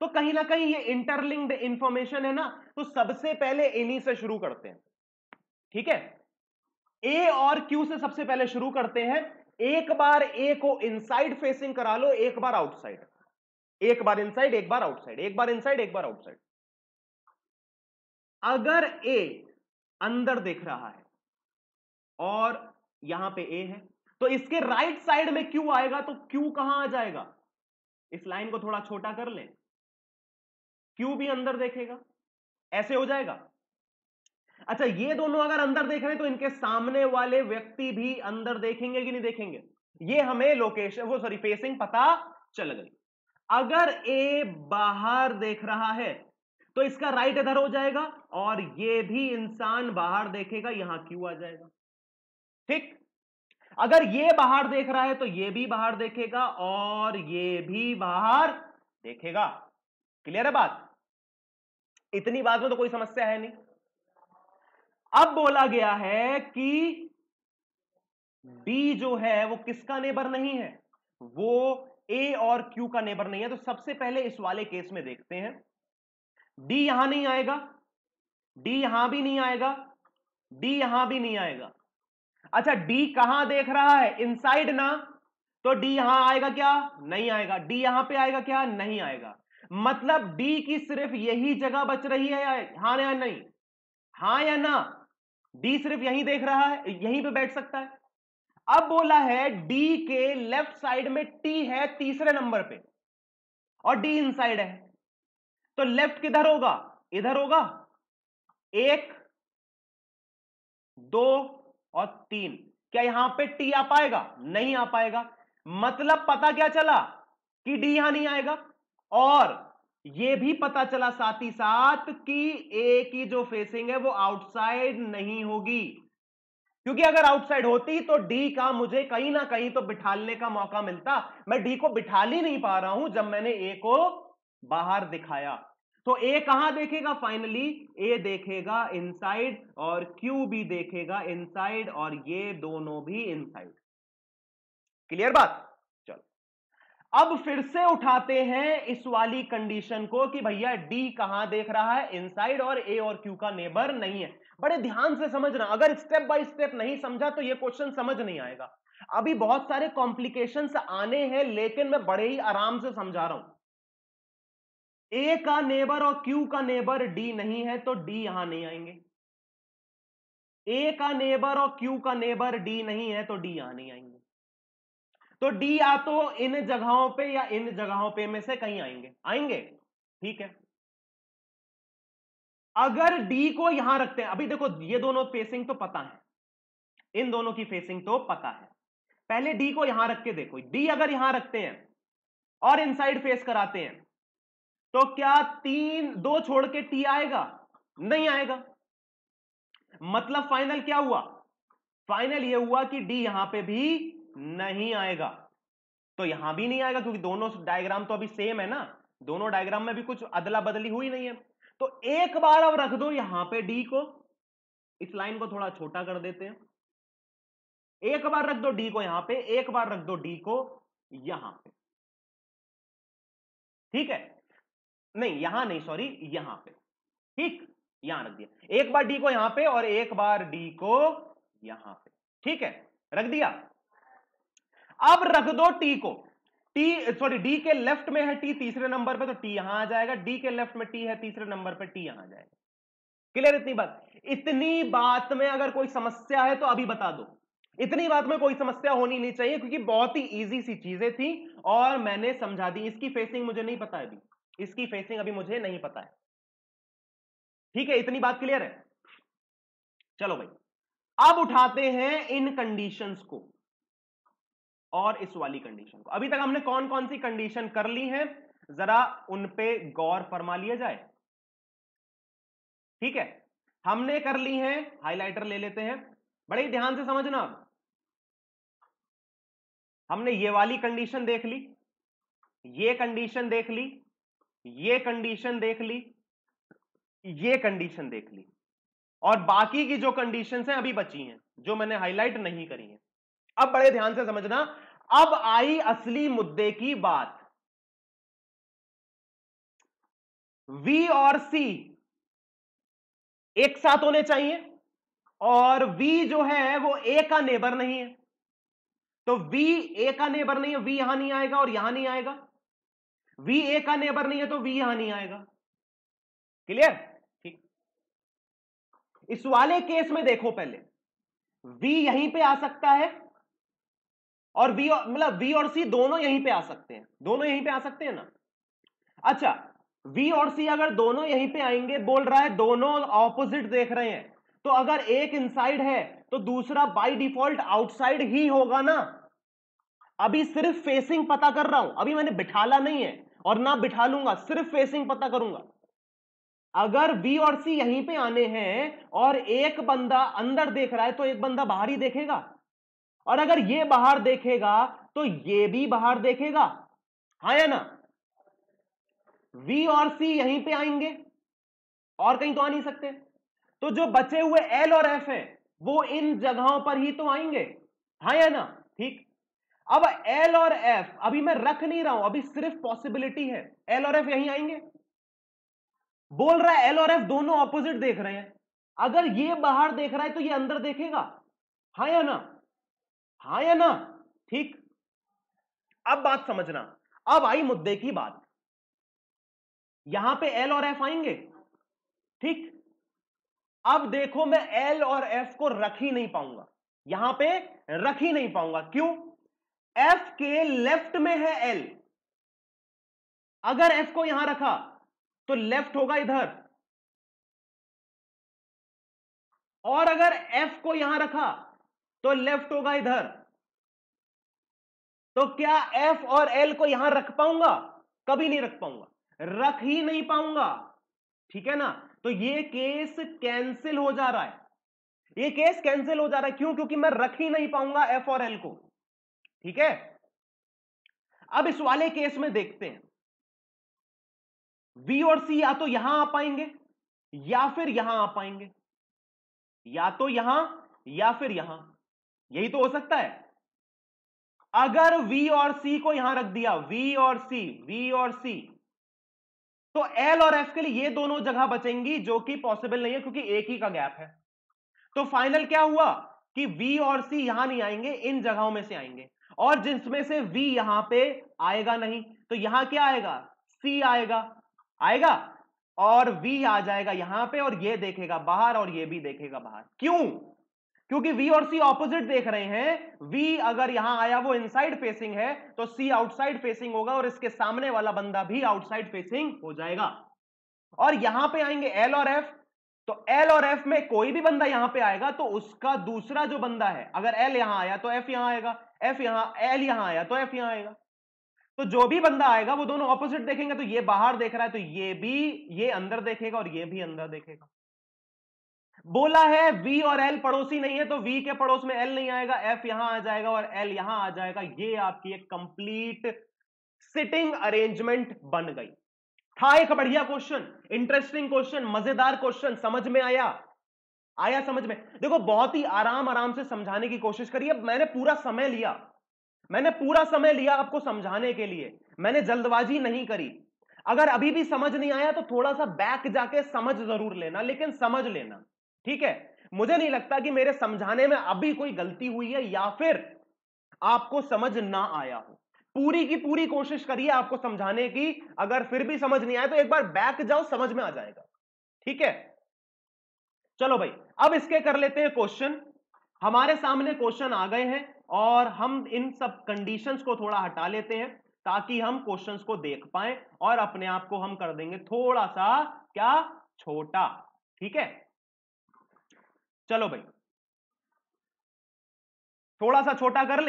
S1: तो कहीं ना कहीं ये इंटरलिंक्ड इंफॉर्मेशन है ना, तो सबसे पहले इन्हीं से शुरू करते हैं। ठीक है, ए और क्यू से सबसे पहले शुरू करते हैं। एक बार ए को इनसाइड फेसिंग करा लो, एक बार आउटसाइड, एक बार इनसाइड एक बार आउटसाइड, एक बार इनसाइड एक बार आउटसाइड। अगर ए अंदर देख रहा है और यहां पे ए है, तो इसके राइट साइड में क्यू आएगा, तो क्यू कहां आ जाएगा? इस लाइन को थोड़ा छोटा कर लें, क्यू भी अंदर देखेगा, ऐसे हो जाएगा। अच्छा, ये दोनों अगर अंदर देख रहे हैं तो इनके सामने वाले व्यक्ति भी अंदर देखेंगे कि नहीं देखेंगे? ये हमें लोकेशन वो सॉरी फेसिंग पता चल गई। अगर ए बाहर देख रहा है तो इसका राइट इधर हो जाएगा, और ये भी इंसान बाहर देखेगा, यहां क्यू आ जाएगा। ठीक, अगर ये बाहर देख रहा है तो ये भी बाहर देखेगा, और ये भी बाहर देखेगा। क्लियर है बात? इतनी बात में तो कोई समस्या है नहीं। अब बोला गया है कि डी जो है वो किसका नेबर नहीं है, वो ए और क्यू का नेबर नहीं है। तो सबसे पहले इस वाले केस में देखते हैं, डी यहां नहीं आएगा, डी यहां भी नहीं आएगा, डी यहां भी नहीं आएगा। अच्छा, डी कहां देख रहा है? इनसाइड ना, तो डी यहां आएगा क्या? नहीं आएगा। डी यहां पे आएगा क्या? नहीं आएगा। मतलब डी की सिर्फ यही जगह बच रही है, हाँ या नहीं? हाँ या ना? डी सिर्फ यहीं देख रहा है, यहीं पे बैठ सकता है। अब बोला है डी के लेफ्ट साइड में टी है तीसरे नंबर पे, और डी इनसाइड है, तो लेफ्ट किधर होगा? इधर होगा। एक, दो और तीन। क्या यहां पे टी आ पाएगा? नहीं आ पाएगा। मतलब पता क्या चला कि डी यहां नहीं आएगा, और यह भी पता चला साथ ही साथ कि ए की जो फेसिंग है वो आउटसाइड नहीं होगी, क्योंकि अगर आउटसाइड होती तो डी का मुझे कहीं ना कहीं तो बिठालने का मौका मिलता। मैं डी को बिठाल ही नहीं पा रहा हूं जब मैंने ए को बाहर दिखाया। तो ए कहां देखेगा? फाइनली ए देखेगा इनसाइड, और क्यू भी देखेगा इनसाइड, और ये दोनों भी इनसाइड। क्लियर बात? चलो, अब फिर से उठाते हैं इस वाली कंडीशन को कि भैया डी कहां देख रहा है? इनसाइड, और ए और क्यू का नेबर नहीं है। बड़े ध्यान से समझना, अगर स्टेप बाय स्टेप नहीं समझा तो ये क्वेश्चन समझ नहीं आएगा। अभी बहुत सारे कॉम्प्लिकेशंस आने हैं, लेकिन मैं बड़े ही आराम से समझा रहा हूं। ए का नेबर और क्यू का नेबर डी नहीं है, तो डी यहां नहीं आएंगे। ए का नेबर और क्यू का नेबर डी नहीं है, तो डी यहां नहीं आएंगे। तो डी या तो इन जगहों पे या इन जगहों पे में से कहीं आएंगे, आएंगे। ठीक है, अगर डी को यहां रखते हैं, अभी देखो ये दोनों फेसिंग तो पता है, इन दोनों की फेसिंग तो पता है। पहले डी को यहां रख के देखो, डी अगर यहां रखते हैं और इनसाइड फेस कराते हैं, तो क्या तीन दो छोड़ के टी आएगा? नहीं आएगा। मतलब फाइनल क्या हुआ? फाइनल ये हुआ कि डी यहां पे भी नहीं आएगा, तो यहां भी नहीं आएगा, क्योंकि दोनों डायग्राम तो अभी सेम है ना, दोनों डायग्राम में भी कुछ अदला बदली हुई नहीं है। तो एक बार अब रख दो यहां पे डी को, इस लाइन को थोड़ा छोटा कर देते हैं, एक बार रख दो डी को यहां पे, एक बार रख दो डी को यहां पे। ठीक है, नहीं यहां नहीं, सॉरी यहां पे। ठीक, यहां रख दिया, एक बार डी को यहां पे और एक बार डी को यहां पे। ठीक है, रख दिया। अब रख दो टी को, टी सॉरी डी के लेफ्ट में है टी तीसरे नंबर पे, तो टी यहां आ जाएगा। डी के लेफ्ट में टी है तीसरे नंबर पे, टी यहां आ जाएगा। क्लियर? इतनी बात, इतनी बात में अगर कोई समस्या है तो अभी बता दो। इतनी बात में कोई समस्या होनी नहीं चाहिए, क्योंकि बहुत ही इजी सी चीजें थी और मैंने समझा दी। इसकी फेसिंग मुझे नहीं पता है अभी, इसकी फेसिंग अभी मुझे नहीं पता है। ठीक है, इतनी बात क्लियर है? चलो भाई, अब उठाते हैं इन कंडीशंस को और इस वाली कंडीशन को। अभी तक हमने कौन कौन सी कंडीशन कर ली हैं, जरा उन पे गौर फरमा लिया जाए। ठीक है, हमने कर ली हैं, हाइलाइटर ले लेते हैं, बड़े ही ध्यान से समझना। हमने ये वाली कंडीशन देख ली, ये कंडीशन देख ली, ये कंडीशन देख ली, ये कंडीशन देख ली, और बाकी की जो कंडीशंस हैं अभी बची हैं जो मैंने हाईलाइट नहीं करी हैं। अब बड़े ध्यान से समझना, अब आई असली मुद्दे की बात। V और C एक साथ होने चाहिए, और V जो है वो A का नेबर नहीं है, तो V A का नेबर नहीं है, V यहां नहीं आएगा और यहां नहीं आएगा। V A का नेबर नहीं है तो V यहां नहीं आएगा। क्लियर? ठीक। इस वाले केस में देखो, पहले V यहीं पे आ सकता है, और V मतलब V और C दोनों यहीं पे आ सकते हैं, दोनों यहीं पे आ सकते हैं ना। अच्छा, V और C अगर दोनों यहीं पे आएंगे, बोल रहा है दोनों ऑपोजिट देख रहे हैं, तो अगर एक इनसाइड है तो दूसरा बाय डिफॉल्ट आउटसाइड ही होगा ना। अभी सिर्फ फेसिंग पता कर रहा हूं, अभी मैंने बिठाला नहीं है और ना बिठा लूंगा, सिर्फ फेसिंग पता करूंगा। अगर B और C यहीं पे आने हैं और एक बंदा अंदर देख रहा है तो एक बंदा बाहर ही देखेगा, और अगर ये बाहर देखेगा तो ये भी बाहर देखेगा, हाँ या ना। V और C यहीं पे आएंगे और कहीं तो आ नहीं सकते, तो जो बचे हुए L और F है वो इन जगहों पर ही तो आएंगे, हाँ या ना। ठीक। अब L और F अभी मैं रख नहीं रहा हूं, अभी सिर्फ पॉसिबिलिटी है, L और F यहीं आएंगे। बोल रहा है L और F दोनों ऑपोजिट देख रहे हैं, अगर ये बाहर देख रहा है तो ये अंदर देखेगा, हाँ या ना, हाँ या ना। ठीक। अब बात समझना, अब आई मुद्दे की बात। यहां पे L और F आएंगे, ठीक। अब देखो, मैं L और F को रख ही नहीं पाऊंगा, यहां पे रख ही नहीं पाऊंगा। क्यों? F के लेफ्ट में है L, अगर F को यहां रखा तो लेफ्ट होगा इधर, और अगर F को यहां रखा तो लेफ्ट होगा इधर। तो क्या F और L को यहां रख पाऊंगा? कभी नहीं रख पाऊंगा, रख ही नहीं पाऊंगा, ठीक है ना। तो ये केस कैंसिल हो जा रहा है, ये केस कैंसिल हो जा रहा है। क्यों? क्योंकि मैं रख ही नहीं पाऊंगा F और L को, ठीक है। अब इस वाले केस में देखते हैं, V और C या तो यहां आ पाएंगे या फिर यहां आ पाएंगे, या तो यहां या फिर यहां, यही तो हो सकता है। अगर V और C को यहां रख दिया, V और C, V और C, तो L और F के लिए ये दोनों जगह बचेंगी, जो कि पॉसिबल नहीं है क्योंकि एक ही का गैप है। तो फाइनल क्या हुआ कि V और C यहां नहीं आएंगे, इन जगहों में से आएंगे, और जिसमें से V यहां पे आएगा नहीं, तो यहां क्या आएगा? C आएगा, आएगा, और V आ जाएगा यहां पे, और ये देखेगा बाहर और ये भी देखेगा बाहर। क्यों? क्योंकि V और C ऑपोजिट देख रहे हैं। V अगर यहां आया वो इनसाइड फेसिंग है, तो C आउटसाइड फेसिंग होगा, और इसके सामने वाला बंदा भी आउटसाइड फेसिंग हो जाएगा। और यहां पे आएंगे L और F, तो L और F में कोई भी बंदा यहां पे आएगा तो उसका दूसरा जो बंदा है, अगर L यहां आया तो F यहां आएगा, F यहां, L यहां आया तो F यहां आएगा। तो जो भी बंदा आएगा वो दोनों ऑपोजिट देखेंगे, तो ये बाहर देख रहा है तो ये भी, ये अंदर देखेगा और ये भी अंदर देखेगा। बोला है V और L पड़ोसी नहीं है, तो V के पड़ोस में L नहीं आएगा, F यहां आ जाएगा और L यहां आ जाएगा। ये आपकी एक कंप्लीट सिटिंग अरेंजमेंट बन गई। था एक बढ़िया क्वेश्चन, इंटरेस्टिंग क्वेश्चन, मजेदार क्वेश्चन, समझ में आया? आया समझ में? देखो, बहुत ही आराम आराम से समझाने की कोशिश करी। अब मैंने पूरा समय लिया, मैंने पूरा समय लिया आपको समझाने के लिए, मैंने जल्दबाजी नहीं करी। अगर अभी भी समझ नहीं आया तो थोड़ा सा बैक जाके समझ जरूर लेना, लेकिन समझ लेना, ठीक है। मुझे नहीं लगता कि मेरे समझाने में अभी कोई गलती हुई है या फिर आपको समझ ना आया हो। पूरी की पूरी कोशिश करिए आपको समझाने की, अगर फिर भी समझ नहीं आया तो एक बार बैक जाओ, समझ में आ जाएगा, ठीक है। चलो भाई, अब इसके कर लेते हैं क्वेश्चन। हमारे सामने क्वेश्चन आ गए हैं, और हम इन सब कंडीशंस को थोड़ा हटा लेते हैं ताकि हम क्वेश्चंस को देख पाएं, और अपने आप को हम कर देंगे थोड़ा सा क्या, छोटा, ठीक है। चलो भाई, थोड़ा सा छोटा कर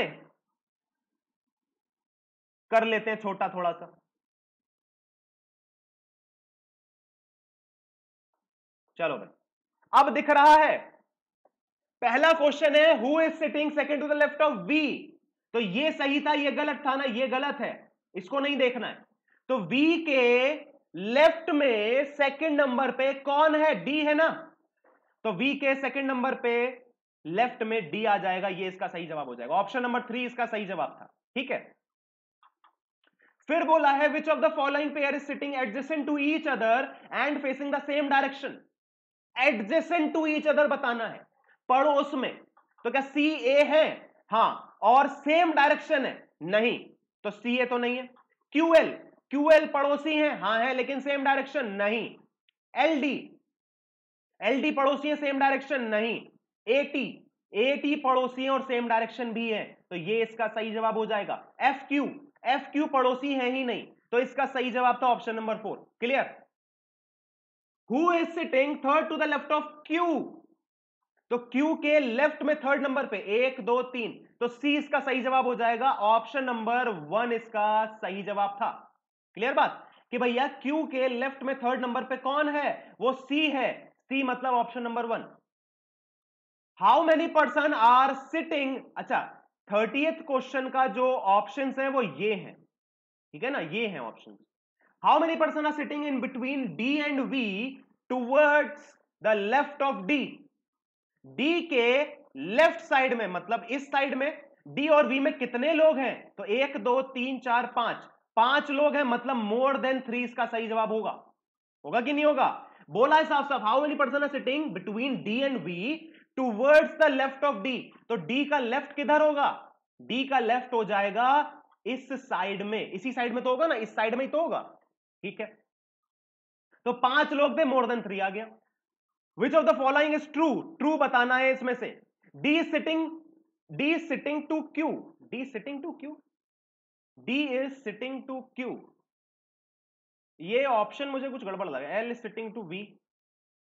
S1: लेते हैं छोटा थोड़ा सा। चलो भाई, अब दिख रहा है, पहला क्वेश्चन है who is sitting second to the left of V। तो ये सही था, ये गलत था ना, ये गलत है, इसको नहीं देखना है। तो V के लेफ्ट में सेकंड नंबर पे कौन है? डी है ना, तो वी के सेकंड नंबर पे लेफ्ट में डी आ जाएगा, ये इसका सही जवाब हो जाएगा। ऑप्शन नंबर 3 इसका सही जवाब था। ठीक है, फिर बोला है which of the following pair is sitting adjacent to each other and facing the same direction. Adjacent to each other बताना है, पड़ोस में। तो क्या सी ए है? हां। और सेम डायरेक्शन है? नहीं, तो सी ए तो नहीं है। क्यूएल, क्यूएल पड़ोसी है? हां है, लेकिन सेम डायरेक्शन नहीं। एलडी, एलडी पड़ोसी है, सेम डायरेक्शन नहीं। एटी, एटी पड़ोसी है और सेम डायरेक्शन भी है, तो ये इसका सही जवाब हो जाएगा। एफ क्यू, एफ क्यू पड़ोसी है ही नहीं, तो इसका सही जवाब था option number 4। Clear? Who is sitting third to the left of Q? तो क्यू के लेफ्ट में थर्ड नंबर पे 1 2 3, तो सी इसका सही जवाब हो जाएगा। ऑप्शन नंबर 1 इसका सही जवाब था। क्लियर बात कि भैया क्यू के लेफ्ट में थर्ड नंबर पे कौन है? वो सी है। सी मतलब option number 1। How many person are sitting, अच्छा 30th क्वेश्चन का जो ऑप्शंस है वो ये हैं, ठीक है ना, ये हैं options. How many person are sitting in between D and V towards the left of D? D के लेफ्ट साइड में, मतलब इस साइड में डी और वी में कितने लोग हैं? तो 1 2 3 4 5, 5 लोग हैं, मतलब मोर देन 3 इसका सही जवाब होगा। होगा कि नहीं होगा? बोला है साफ साफ, how many person are sitting between D and V towards the left of D. तो डी का लेफ्ट किधर होगा? डी का लेफ्ट हो जाएगा इस साइड में, इसी साइड में तो होगा ना, इस साइड में ही तो होगा। ठीक है, तो 5 लोग थे, मोर देन 3 आ गया। Which of the following is true? True बताना है इसमें से। D is sitting, D is sitting to Q, D sitting to Q, D is sitting to Q, ये ऑप्शन मुझे कुछ गड़बड़ लगा। L is sitting to V,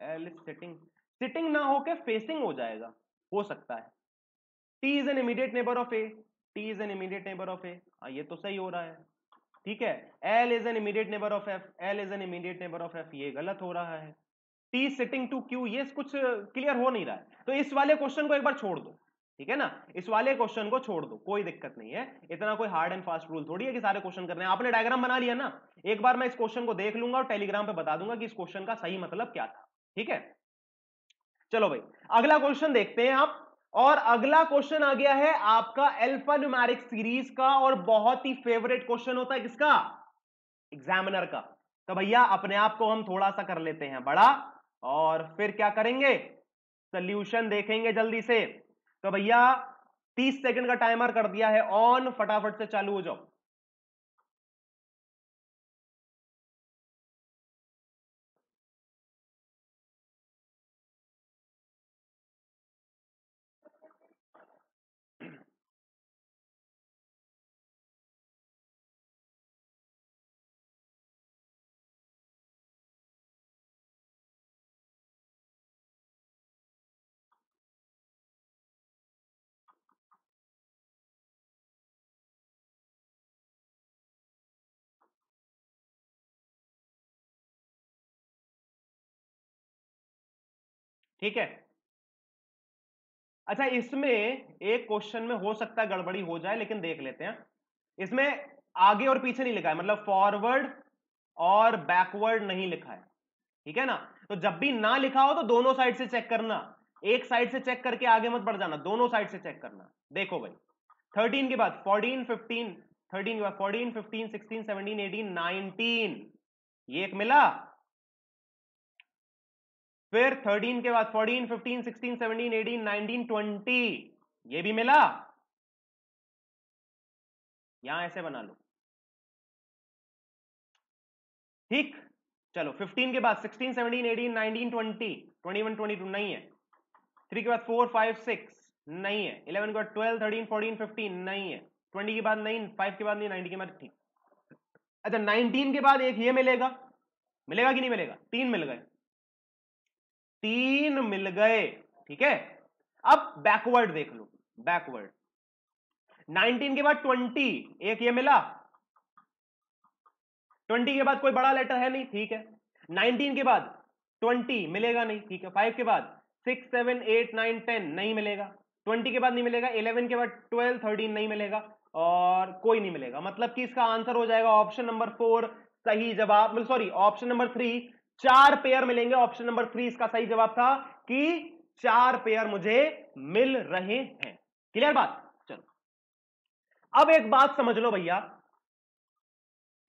S1: L is sitting, sitting ना होके फेसिंग हो जाएगा, हो सकता है। T is an immediate neighbour of A, T is an immediate neighbour of A, ये तो सही हो रहा है। ठीक है, L is an immediate neighbour of F, L is an immediate neighbour of F, ये गलत हो रहा है। टी सिटिंग टू क्यू, ये कुछ क्लियर हो नहीं रहा है, तो इस वाले क्वेश्चन को एक बार छोड़ दो। ठीक है ना, इस वाले क्वेश्चन को छोड़ दो, कोई दिक्कत नहीं है। इतना कोई हार्ड एंड फास्ट रूल थोड़ी है कि सारे क्वेश्चन करने हैं। आपने डायग्राम बना लिया ना, एक बार मैं इस क्वेश्चन को देख लूंगा और टेलीग्राम पे बता दूंगा कि इस क्वेश्चन का सही मतलब क्या था। ठीक है, चलो भाई अगला क्वेश्चन देखते हैं आप। और अगला क्वेश्चन आ गया है आपका अल्फा न्यूमेरिक सीरीज का, और बहुत ही फेवरेट क्वेश्चन होता है किसका? एग्जामिनर का। तो भैया अपने आप को हम थोड़ा सा कर लेते हैं बड़ा, और फिर क्या करेंगे? सॉल्यूशन देखेंगे जल्दी से। तो भैया 30 सेकंड का टाइमर कर दिया है ऑन, फटाफट से चालू हो जाओ। ठीक है, अच्छा इसमें एक क्वेश्चन में हो सकता है गड़बड़ी हो जाए, लेकिन देख लेते हैं। इसमें आगे और पीछे नहीं लिखा है, मतलब फॉरवर्ड और बैकवर्ड नहीं लिखा है। ठीक है ना, तो जब भी ना लिखा हो तो दोनों साइड से चेक करना, एक साइड से चेक करके आगे मत बढ़ जाना, दोनों साइड से चेक करना। देखो भाई 13 के बाद 14 15, 13 के बाद 14 15 16 17 18 19, ये एक मिला। फिर 13 के बाद 14 15 16 17 18 19 20, ये भी मिला। यहां ऐसे बना लो। ठीक, चलो 15 के बाद 16 17 18 19 20 21 22 नहीं है। 3 के बाद 4 5 6 नहीं है। 11 के बाद 12 13 14 15 नहीं है। 20 के बाद नहीं, 5 के बाद नहीं, 90 के बाद ठीक। अच्छा 19 के बाद एक ये मिलेगा, मिलेगा कि नहीं मिलेगा? 3 मिल गए, 3 मिल गए। ठीक है, अब बैकवर्ड देख लो, बैकवर्ड 19 के बाद 20, एक ये मिला। 20 के बाद कोई बड़ा लेटर है नहीं, ठीक है। 19 के बाद 20 मिलेगा नहीं, ठीक है। 5 के बाद 6 7 8 9 10 नहीं मिलेगा। 20 के बाद नहीं मिलेगा। 11 के बाद 12 13 नहीं मिलेगा, और कोई नहीं मिलेगा। मतलब कि इसका आंसर हो जाएगा ऑप्शन नंबर 4, सही जवाब, सॉरी ऑप्शन नंबर 3, 4 पेयर मिलेंगे। ऑप्शन नंबर 3 इसका सही जवाब था कि 4 पेयर मुझे मिल रहे हैं। क्लियर बात? चलो अब एक बात समझ लो भैया,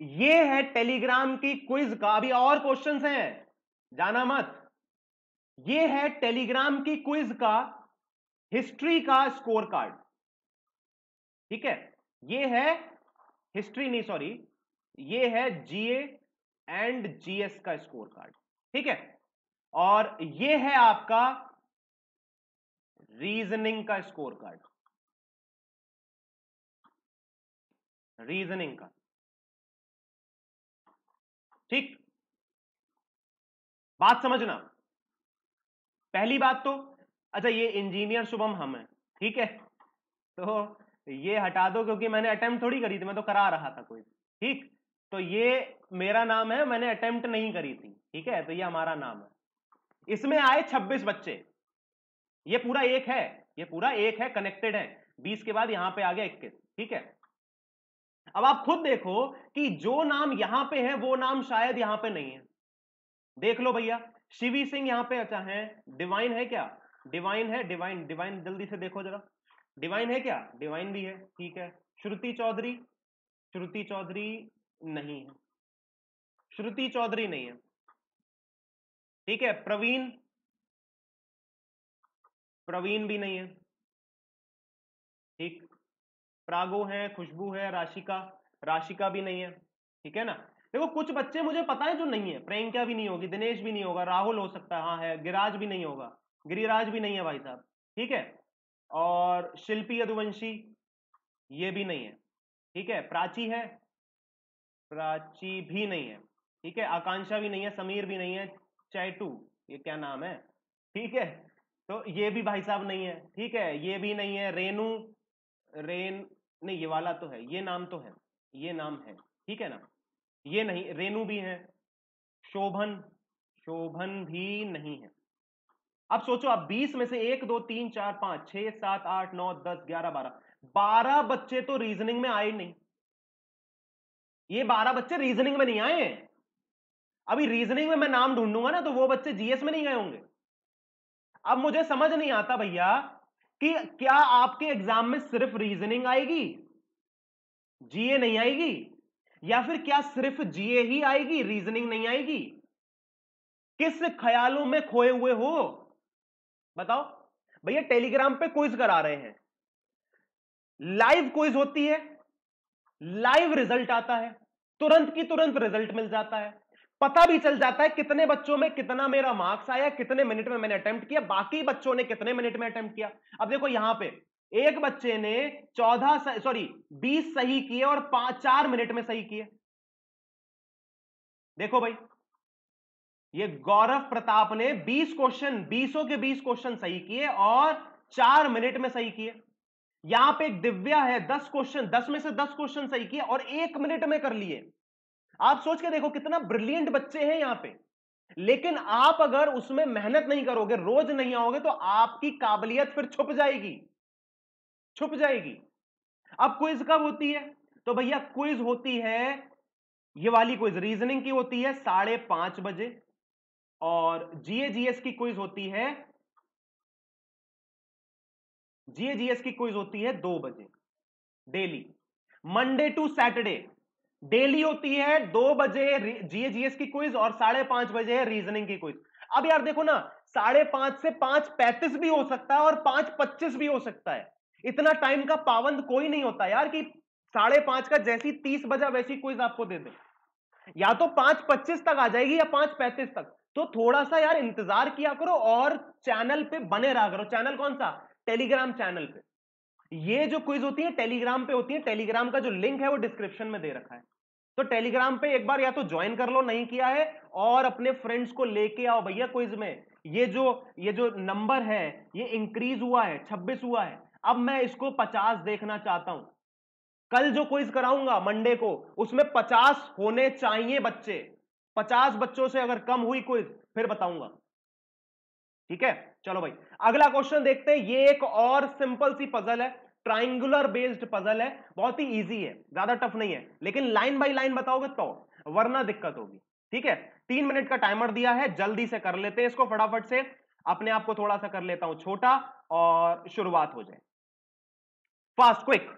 S1: ये है टेलीग्राम की क्विज का, अभी और क्वेश्चंस हैं, जाना मत। ये है टेलीग्राम की क्विज का हिस्ट्री का स्कोर कार्ड। ठीक है, ये है हिस्ट्री नहीं, सॉरी, ये है जीए एंड जीएस का स्कोर कार्ड। ठीक है, और ये है आपका रीजनिंग का स्कोर कार्ड, रीजनिंग का। ठीक, बात समझना। पहली बात तो, अच्छा ये इंजीनियर शुभम हम है, ठीक है, तो ये हटा दो क्योंकि मैंने अटेम्प्ट थोड़ी करी थी, मैं तो करा रहा था कोई। ठीक, तो ये मेरा नाम है, मैंने अटेम्प्ट नहीं करी थी। ठीक है, तो ये हमारा नाम है। इसमें आए 26 बच्चे, ये पूरा एक है, ये पूरा एक है, कनेक्टेड है। 20 के बाद यहां पे आ गया 21। ठीक है, अब आप खुद देखो कि जो नाम यहां पे है वो नाम शायद यहां पे नहीं है। देख लो भैया, शिवी सिंह यहां पे अच्छा है, डिवाइन है क्या? डिवाइन है, डिवाइन, डिवाइन जल्दी से देखो जरा, डिवाइन है क्या? डिवाइन भी है। ठीक है, श्रुति चौधरी, श्रुति चौधरी नहीं है, श्रुति चौधरी नहीं है। ठीक है, प्रवीण, प्रवीण भी नहीं है। ठीक, प्रागो है, खुशबू है, राशिका, राशिका भी नहीं है। ठीक है ना, देखो कुछ बच्चे मुझे पता है जो नहीं है, प्रियंका भी नहीं होगी, दिनेश भी नहीं होगा, राहुल हो सकता है, हाँ है, गिराज भी नहीं होगा, गिरिराज भी नहीं है भाई साहब। ठीक है, और शिल्पी यदुवंशी ये भी नहीं है। ठीक है, प्राची है, प्राची भी नहीं है। ठीक है, आकांक्षा भी नहीं है, समीर भी नहीं है, चैटू, ये क्या नाम है? ठीक है, तो ये भी भाई साहब नहीं है। ठीक है, ये भी नहीं है, रेनू, रेन नहीं, ये वाला तो है, ये नाम तो है, ये नाम है। ठीक है ना, ये नहीं, रेनू भी है, शोभन, शोभन भी नहीं है। अब सोचो, आप 20 में से 1 2 3 4 5 6 7 8 9 10 11 12, 12 बच्चे तो रीजनिंग में आए नहीं। ये 12 बच्चे रीजनिंग में नहीं आए हैं। अभी रीजनिंग में मैं नाम ढूंढूंगा ना, तो वो बच्चे जीएस में नहीं गए होंगे। अब मुझे समझ नहीं आता भैया कि क्या आपके एग्जाम में सिर्फ रीजनिंग आएगी, जीए नहीं आएगी, या फिर क्या सिर्फ जीए ही आएगी, रीजनिंग नहीं आएगी? किस ख्यालों में खोए हुए हो बताओ भैया। टेलीग्राम पे क्विज करा रहे हैं, लाइव क्विज होती है, लाइव रिजल्ट आता है, तुरंत की तुरंत रिजल्ट मिल जाता है, पता भी चल जाता है कितने बच्चों में कितना मेरा मार्क्स आया, कितने मिनट में मैंने अटेम्प्ट किया, बाकी बच्चों ने कितने मिनट में अटेम्प्ट किया। अब देखो यहां पे एक बच्चे ने 20 सही किए और 4 मिनट में सही किए। देखो भाई, ये गौरव प्रताप ने 20 क्वेश्चन, 20 के 20 क्वेश्चन सही किए और 4 मिनट में सही किए। यहां पे एक दिव्या है, 10 क्वेश्चन, 10 में से 10 क्वेश्चन सही किए और 1 मिनट में कर लिए। आप सोच के देखो कितना ब्रिलियंट बच्चे हैं यहां पे। लेकिन आप अगर उसमें मेहनत नहीं करोगे, रोज नहीं आओगे, तो आपकी काबिलियत फिर छुप जाएगी, छुप जाएगी। अब क्विज कब होती है? तो भैया क्विज होती है, ये वाली क्विज रीजनिंग की होती है 5:30 बजे, और जीए जीएस की क्विज होती है, जीए जीएस की क्विज होती है 2 बजे daily, Monday to Saturday daily होती है 2 बजे जीए जीएस की क्विज, और 5:30 बजे है रीजनिंग की क्विज। अब यार देखो ना, 5:30 से 5:35 भी हो सकता है और 5:25 भी हो सकता है। इतना टाइम का पाबंद कोई नहीं होता यार कि 5:30 का जैसी 30 बजा वैसी क्विज आपको दे दे। या तो 5:25 तक आ जाएगी या 5:35 तक। तो थोड़ा सा यार इंतजार किया करो और चैनल पे बने रहा करो। चैनल कौन सा? टेलीग्राम चैनल पे। ये जो क्विज होती है टेलीग्राम पे होती है, टेलीग्राम का जो लिंक है वो डिस्क्रिप्शन में दे रखा है। तो टेलीग्राम पे एक बार या तो ज्वाइन कर लो, नहीं किया है, और अपने फ्रेंड्स को लेके आओ भैया क्विज में। ये जो नंबर है ये इंक्रीज हुआ है, 26 हुआ है, अब मैं इसको 50 देखना चाहता हूं। कल जो क्विज कराऊंगा मंडे को, उसमें 50 होने चाहिए बच्चे। 50 बच्चों से अगर कम हुई क्विज फिर बताऊंगा। ठीक है, चलो भाई अगला क्वेश्चन देखते हैं। ये एक और सिंपल सी पजल है, ट्राइंगुलर बेस्ड पजल है, बहुत ही इजी है, ज्यादा टफ नहीं है, लेकिन लाइन बाय लाइन बताओगे तो, वरना दिक्कत होगी। ठीक है, 3 मिनट का टाइमर दिया है, जल्दी से कर लेते हैं इसको फटाफट से। अपने आप को थोड़ा सा कर लेता हूं छोटा और शुरुआत हो जाए। Fast, quick.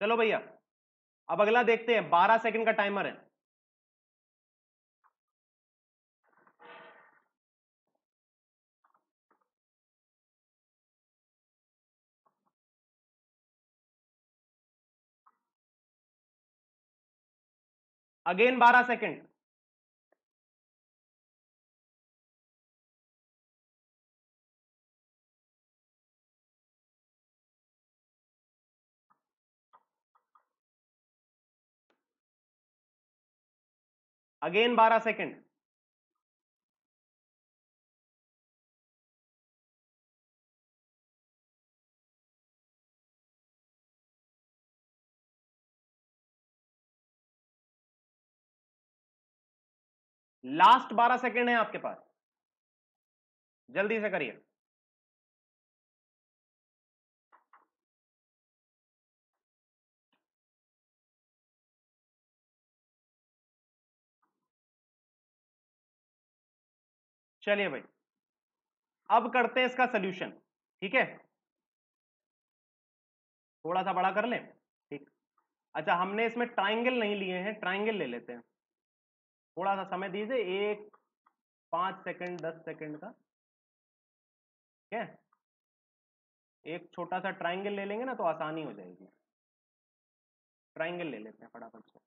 S1: चलो भैया, अब अगला देखते हैं, 12 सेकंड का टाइमर है। Again 12 second. Again 12 second. Last 12 second है आपके पास, जल्दी से करिए। चलिए भाई, अब करते हैं इसका सोल्यूशन। ठीक है, थोड़ा सा बड़ा कर लें। ठीक। अच्छा, हमने इसमें ट्राइंगल नहीं लिए हैं, ट्राइंगल ले लेते हैं। थोड़ा सा समय दीजिए, 5 सेकंड 10 सेकंड का। ठीक है, एक छोटा सा ट्राइंगल ले लेंगे ना तो आसानी हो जाएगी। ट्राइंगल ले लेते हैं फटाफट से।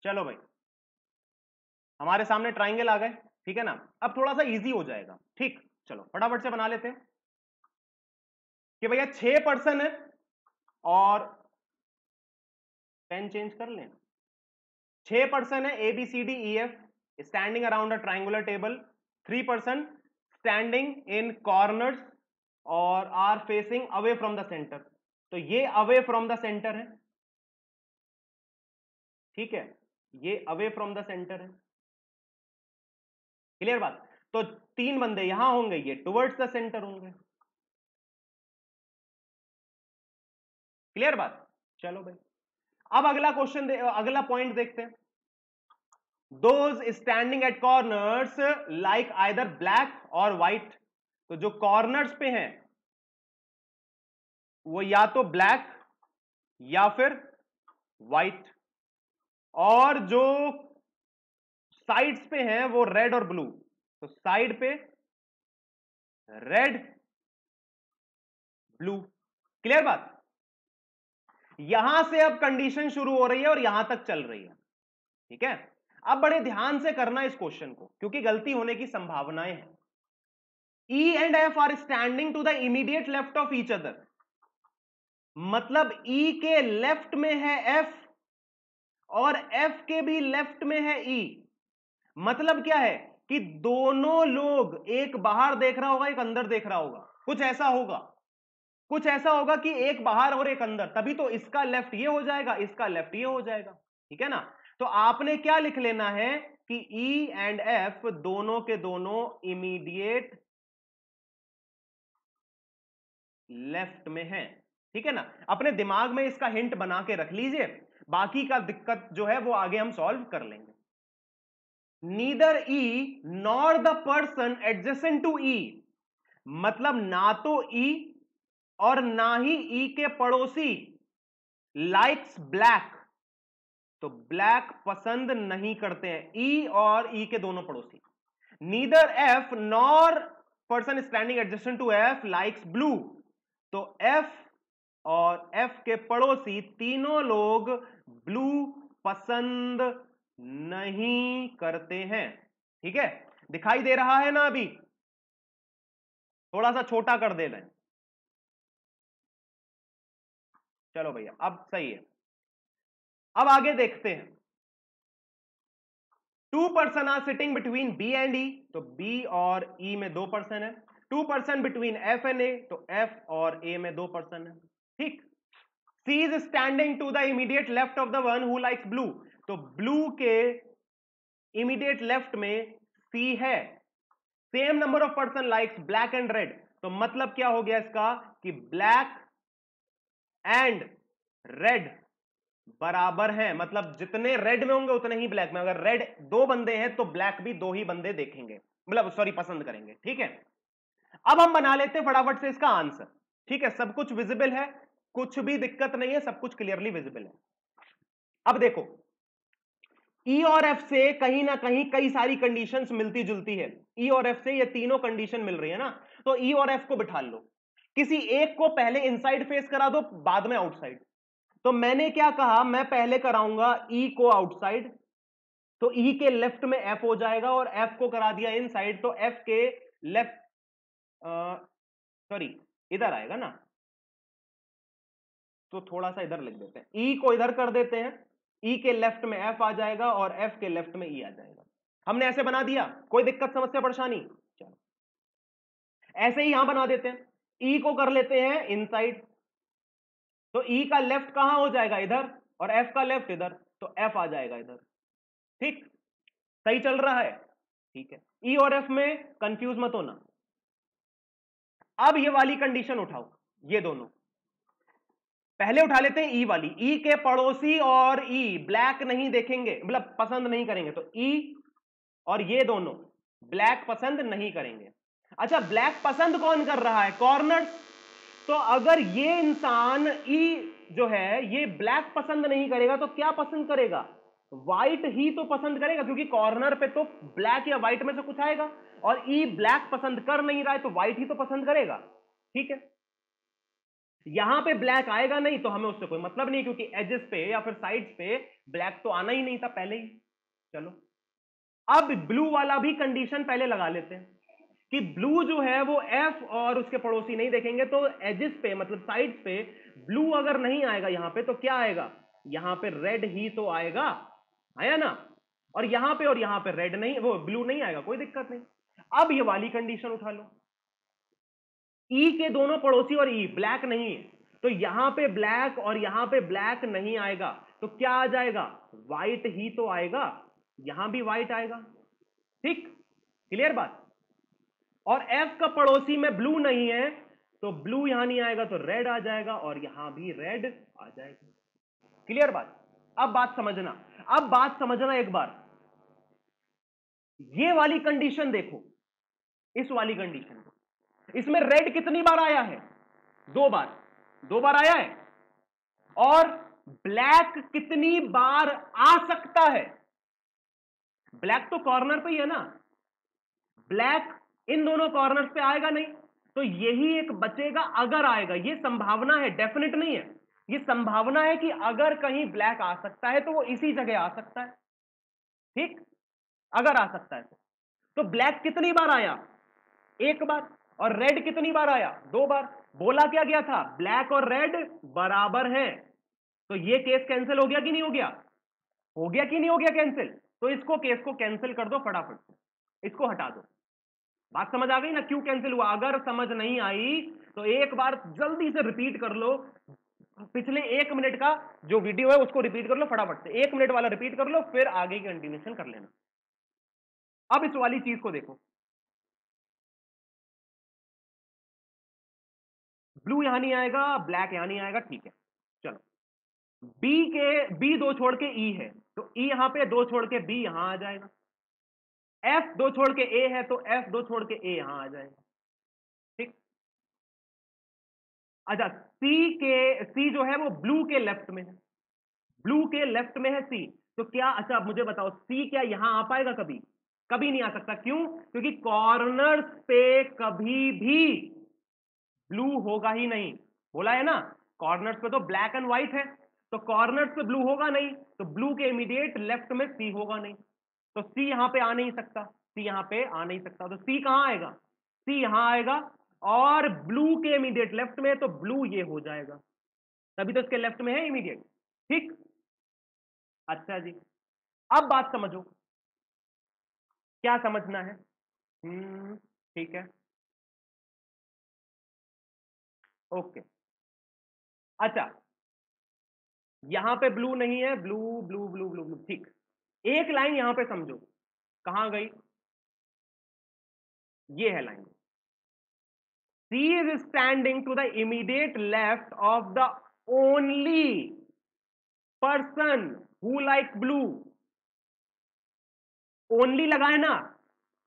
S1: चलो भाई, हमारे सामने ट्राइंगल आ गए, ठीक है ना। अब थोड़ा सा इजी हो जाएगा, ठीक। चलो फटाफट से बना लेते हैं कि भैया 6 पर्सन है और पेन चेंज कर लें। 6 पर्सन है, A B C D E F, standing around a triangular table. 3 person standing in corners और are facing away from the centre. तो ये अवे फ्रॉम द सेंटर है, ठीक है, ये अवे फ्रॉम द सेंटर है। क्लियर बात। तो 3 बंदे यहां होंगे, ये टुवर्ड्स द सेंटर होंगे। क्लियर बात। चलो भाई, अब अगला क्वेश्चन अगला पॉइंट देखते हैं। Those standing at corners like either black और व्हाइट। तो जो कॉर्नर्स पे हैं वो या तो ब्लैक या फिर व्हाइट, और जो साइड्स पे हैं वो रेड और ब्लू। तो साइड पे रेड ब्लू। क्लियर बात। यहां से अब कंडीशन शुरू हो रही है और यहां तक चल रही है, ठीक है। अब बड़े ध्यान से करना इस क्वेश्चन को, क्योंकि गलती होने की संभावनाएं हैं। E and F are standing to the immediate left of each other. मतलब E के लेफ्ट में है F और F के भी लेफ्ट में है E। मतलब क्या है कि दोनों लोग, एक बाहर देख रहा होगा एक अंदर देख रहा होगा, कुछ ऐसा होगा, कुछ ऐसा होगा कि एक बाहर और एक अंदर, तभी तो इसका लेफ्ट ये हो जाएगा, इसका लेफ्ट ये हो जाएगा, ठीक है ना। तो आपने क्या लिख लेना है कि E एंड F दोनों के दोनों इमीडिएट लेफ्ट में है, ठीक है ना। अपने दिमाग में इसका हिंट बना के रख लीजिए, बाकी का दिक्कत जो है वो आगे हम सॉल्व कर लेंगे। Neither E nor the person adjacent to E। मतलब ना तो E और ना ही E के पड़ोसी लाइक्स ब्लैक। तो ब्लैक पसंद नहीं करते हैं E और E के दोनों पड़ोसी। Neither F nor person standing adjacent to F likes blue. तो F और F के पड़ोसी तीनों लोग ब्लू पसंद नहीं करते हैं, ठीक है। दिखाई दे रहा है ना, अभी थोड़ा सा छोटा कर दे रहे हैं। चलो भैया अब सही है। अब आगे देखते हैं। 2 person are sitting between B and E। तो B और E में 2 पर्सन है। 2 person between F and A। तो F और A में 2 पर्सन है, ठीक। C is standing to the immediate left of the one who likes blue. तो ब्लू के इमीडिएट लेफ्ट में C है। Same number of person likes black and red. तो मतलब क्या हो गया इसका कि ब्लैक एंड रेड बराबर हैं। मतलब जितने रेड में होंगे उतने ही ब्लैक में। अगर रेड 2 बंदे हैं तो ब्लैक भी 2 ही बंदे देखेंगे, मतलब सॉरी पसंद करेंगे, ठीक है। अब हम बना लेते हैं फटाफट से इसका आंसर, ठीक है। सब कुछ विजिबल है, कुछ भी दिक्कत नहीं है, सब कुछ क्लियरली विजिबल है। अब देखो, E और F से कहीं ना कहीं कई सारी कंडीशंस मिलती जुलती है। E और F से ये तीनों कंडीशन मिल रही है ना। तो E और F को बिठा लो, किसी एक को पहले इनसाइड फेस करा दो, बाद में आउटसाइड। तो मैंने क्या कहा, मैं पहले कराऊंगा E को आउटसाइड, तो E के लेफ्ट में F हो जाएगा, और F को करा दिया इनसाइड, तो F के लेफ्ट, सॉरी इधर आएगा ना, तो थोड़ा सा इधर लिख देते हैं, E को इधर कर देते हैं, E के लेफ्ट में F आ जाएगा और F के लेफ्ट में E आ जाएगा। हमने ऐसे बना दिया, कोई दिक्कत समस्या परेशानी? चलो ऐसे ही यहां बना देते हैं, E को कर लेते हैं इनसाइड, तो E का लेफ्ट कहां हो जाएगा, इधर, और F का लेफ्ट इधर, तो F आ जाएगा इधर, ठीक। सही चल रहा है, ठीक है। E और F में कंफ्यूज मत होना। अब ये वाली कंडीशन उठाओ, ये दोनों पहले उठा लेते हैं। E वाली, E के पड़ोसी और E ब्लैक नहीं देखेंगे, मतलब पसंद नहीं करेंगे, तो E और ये दोनों ब्लैक पसंद नहीं करेंगे। अच्छा, ब्लैक पसंद कौन कर रहा है, कॉर्नर। तो अगर ये इंसान E जो है ये ब्लैक पसंद नहीं करेगा तो क्या पसंद करेगा, व्हाइट ही तो पसंद करेगा, क्योंकि कॉर्नर पे तो ब्लैक या व्हाइट में से कुछ आएगा, और E ब्लैक पसंद कर नहीं रहा है तो व्हाइट ही तो पसंद करेगा, ठीक है। यहां पे ब्लैक आएगा नहीं तो हमें उससे कोई मतलब नहीं, क्योंकि एजेस पे या फिर साइड्स पे ब्लैक तो आना ही नहीं था पहले ही। चलो अब ब्लू वाला भी कंडीशन पहले लगा लेते हैं कि ब्लू जो है वो एफ और उसके पड़ोसी नहीं देखेंगे, तो एजेस पे मतलब साइड्स पे ब्लू अगर नहीं आएगा यहां पे तो क्या आएगा, यहां पे रेड ही तो आएगा, आया ना। और यहां पे रेड नहीं, वो ब्लू नहीं आएगा, कोई दिक्कत नहीं। अब ये वाली कंडीशन उठा लो, ई के दोनों पड़ोसी और ई ब्लैक नहीं है, तो यहां पे ब्लैक और यहां पे ब्लैक नहीं आएगा, तो क्या आ जाएगा, व्हाइट ही तो आएगा, यहां भी व्हाइट आएगा। ठीक, क्लियर बात। और एफ का पड़ोसी में ब्लू नहीं है, तो ब्लू यहां नहीं आएगा तो रेड आ जाएगा, और यहां भी रेड आ जाएगा। क्लियर बात। अब बात समझना एक बार, ये वाली कंडीशन देखो, इस वाली कंडीशन, इसमें रेड कितनी बार आया है, 2 बार, 2 बार आया है। और ब्लैक कितनी बार आ सकता है, ब्लैक तो कॉर्नर पे ही है ना, ब्लैक इन दोनों कॉर्नर्स पे आएगा नहीं, तो यही एक बचेगा अगर आएगा, ये संभावना है, डेफिनेट नहीं है, ये संभावना है कि अगर कहीं ब्लैक आ सकता है तो वो इसी जगह आ सकता है। ठीक, अगर आ सकता है तो ब्लैक कितनी बार आया, 1 बार, और रेड कितनी बार आया, 2 बार। बोला क्या गया था, ब्लैक और रेड बराबर हैं, तो ये केस कैंसिल हो गया कि नहीं हो गया, हो गया कि नहीं हो गया कैंसिल। तो इसको केस को कैंसिल कर दो फटाफट से, इसको हटा दो। बात समझ आ गई ना क्यों कैंसिल हुआ। अगर समझ नहीं आई तो एक बार जल्दी से रिपीट कर लो, पिछले 1 मिनट का जो वीडियो है उसको रिपीट कर लो फटाफट से, 1 मिनट वाला रिपीट कर लो, फिर आगे की कंटिन्यूशन कर लेना। अब इस वाली चीज को देखो, ब्लू यहां नहीं आएगा, ब्लैक यहां नहीं आएगा, ठीक है। चलो, बी 2 छोड़ के ई है, तो ई यहां पे 2 छोड़ के बी यहां आ जाएगा। एफ 2 छोड़ के ए है, तो एफ 2 छोड़ के ए यहां आ जाएगा। ठीक, अच्छा, सी जो है वो ब्लू के लेफ्ट में है, ब्लू के लेफ्ट में है सी, तो क्या, अच्छा अब मुझे बताओ सी क्या यहां आ पाएगा, कभी कभी नहीं आ सकता, क्यों, क्योंकि कॉर्नर्स पे कभी भी ब्लू होगा ही नहीं। बोला है ना, कॉर्नर्स पे तो ब्लैक एंड व्हाइट है, तो कॉर्नर्स पे ब्लू होगा नहीं, तो ब्लू के इमीडिएट लेफ्ट में सी होगा नहीं, तो सी यहां पे आ नहीं सकता, सी यहां पे आ नहीं सकता, तो सी कहां आएगा, सी यहां आएगा, और ब्लू के इमीडिएट लेफ्ट में, तो ब्लू ये हो जाएगा, तभी तो इसके लेफ्ट में है इमीडिएट। ठीक, अच्छा जी, अब बात समझो, क्या समझना है। ठीक है, ओके। अच्छा, यहां पे ब्लू नहीं है, blue blue blue blue blue, ठीक। एक लाइन यहां पे समझो, कहां गई, ये है line, C is standing to the immediate left of the only person who like blue। Only लगाए ना,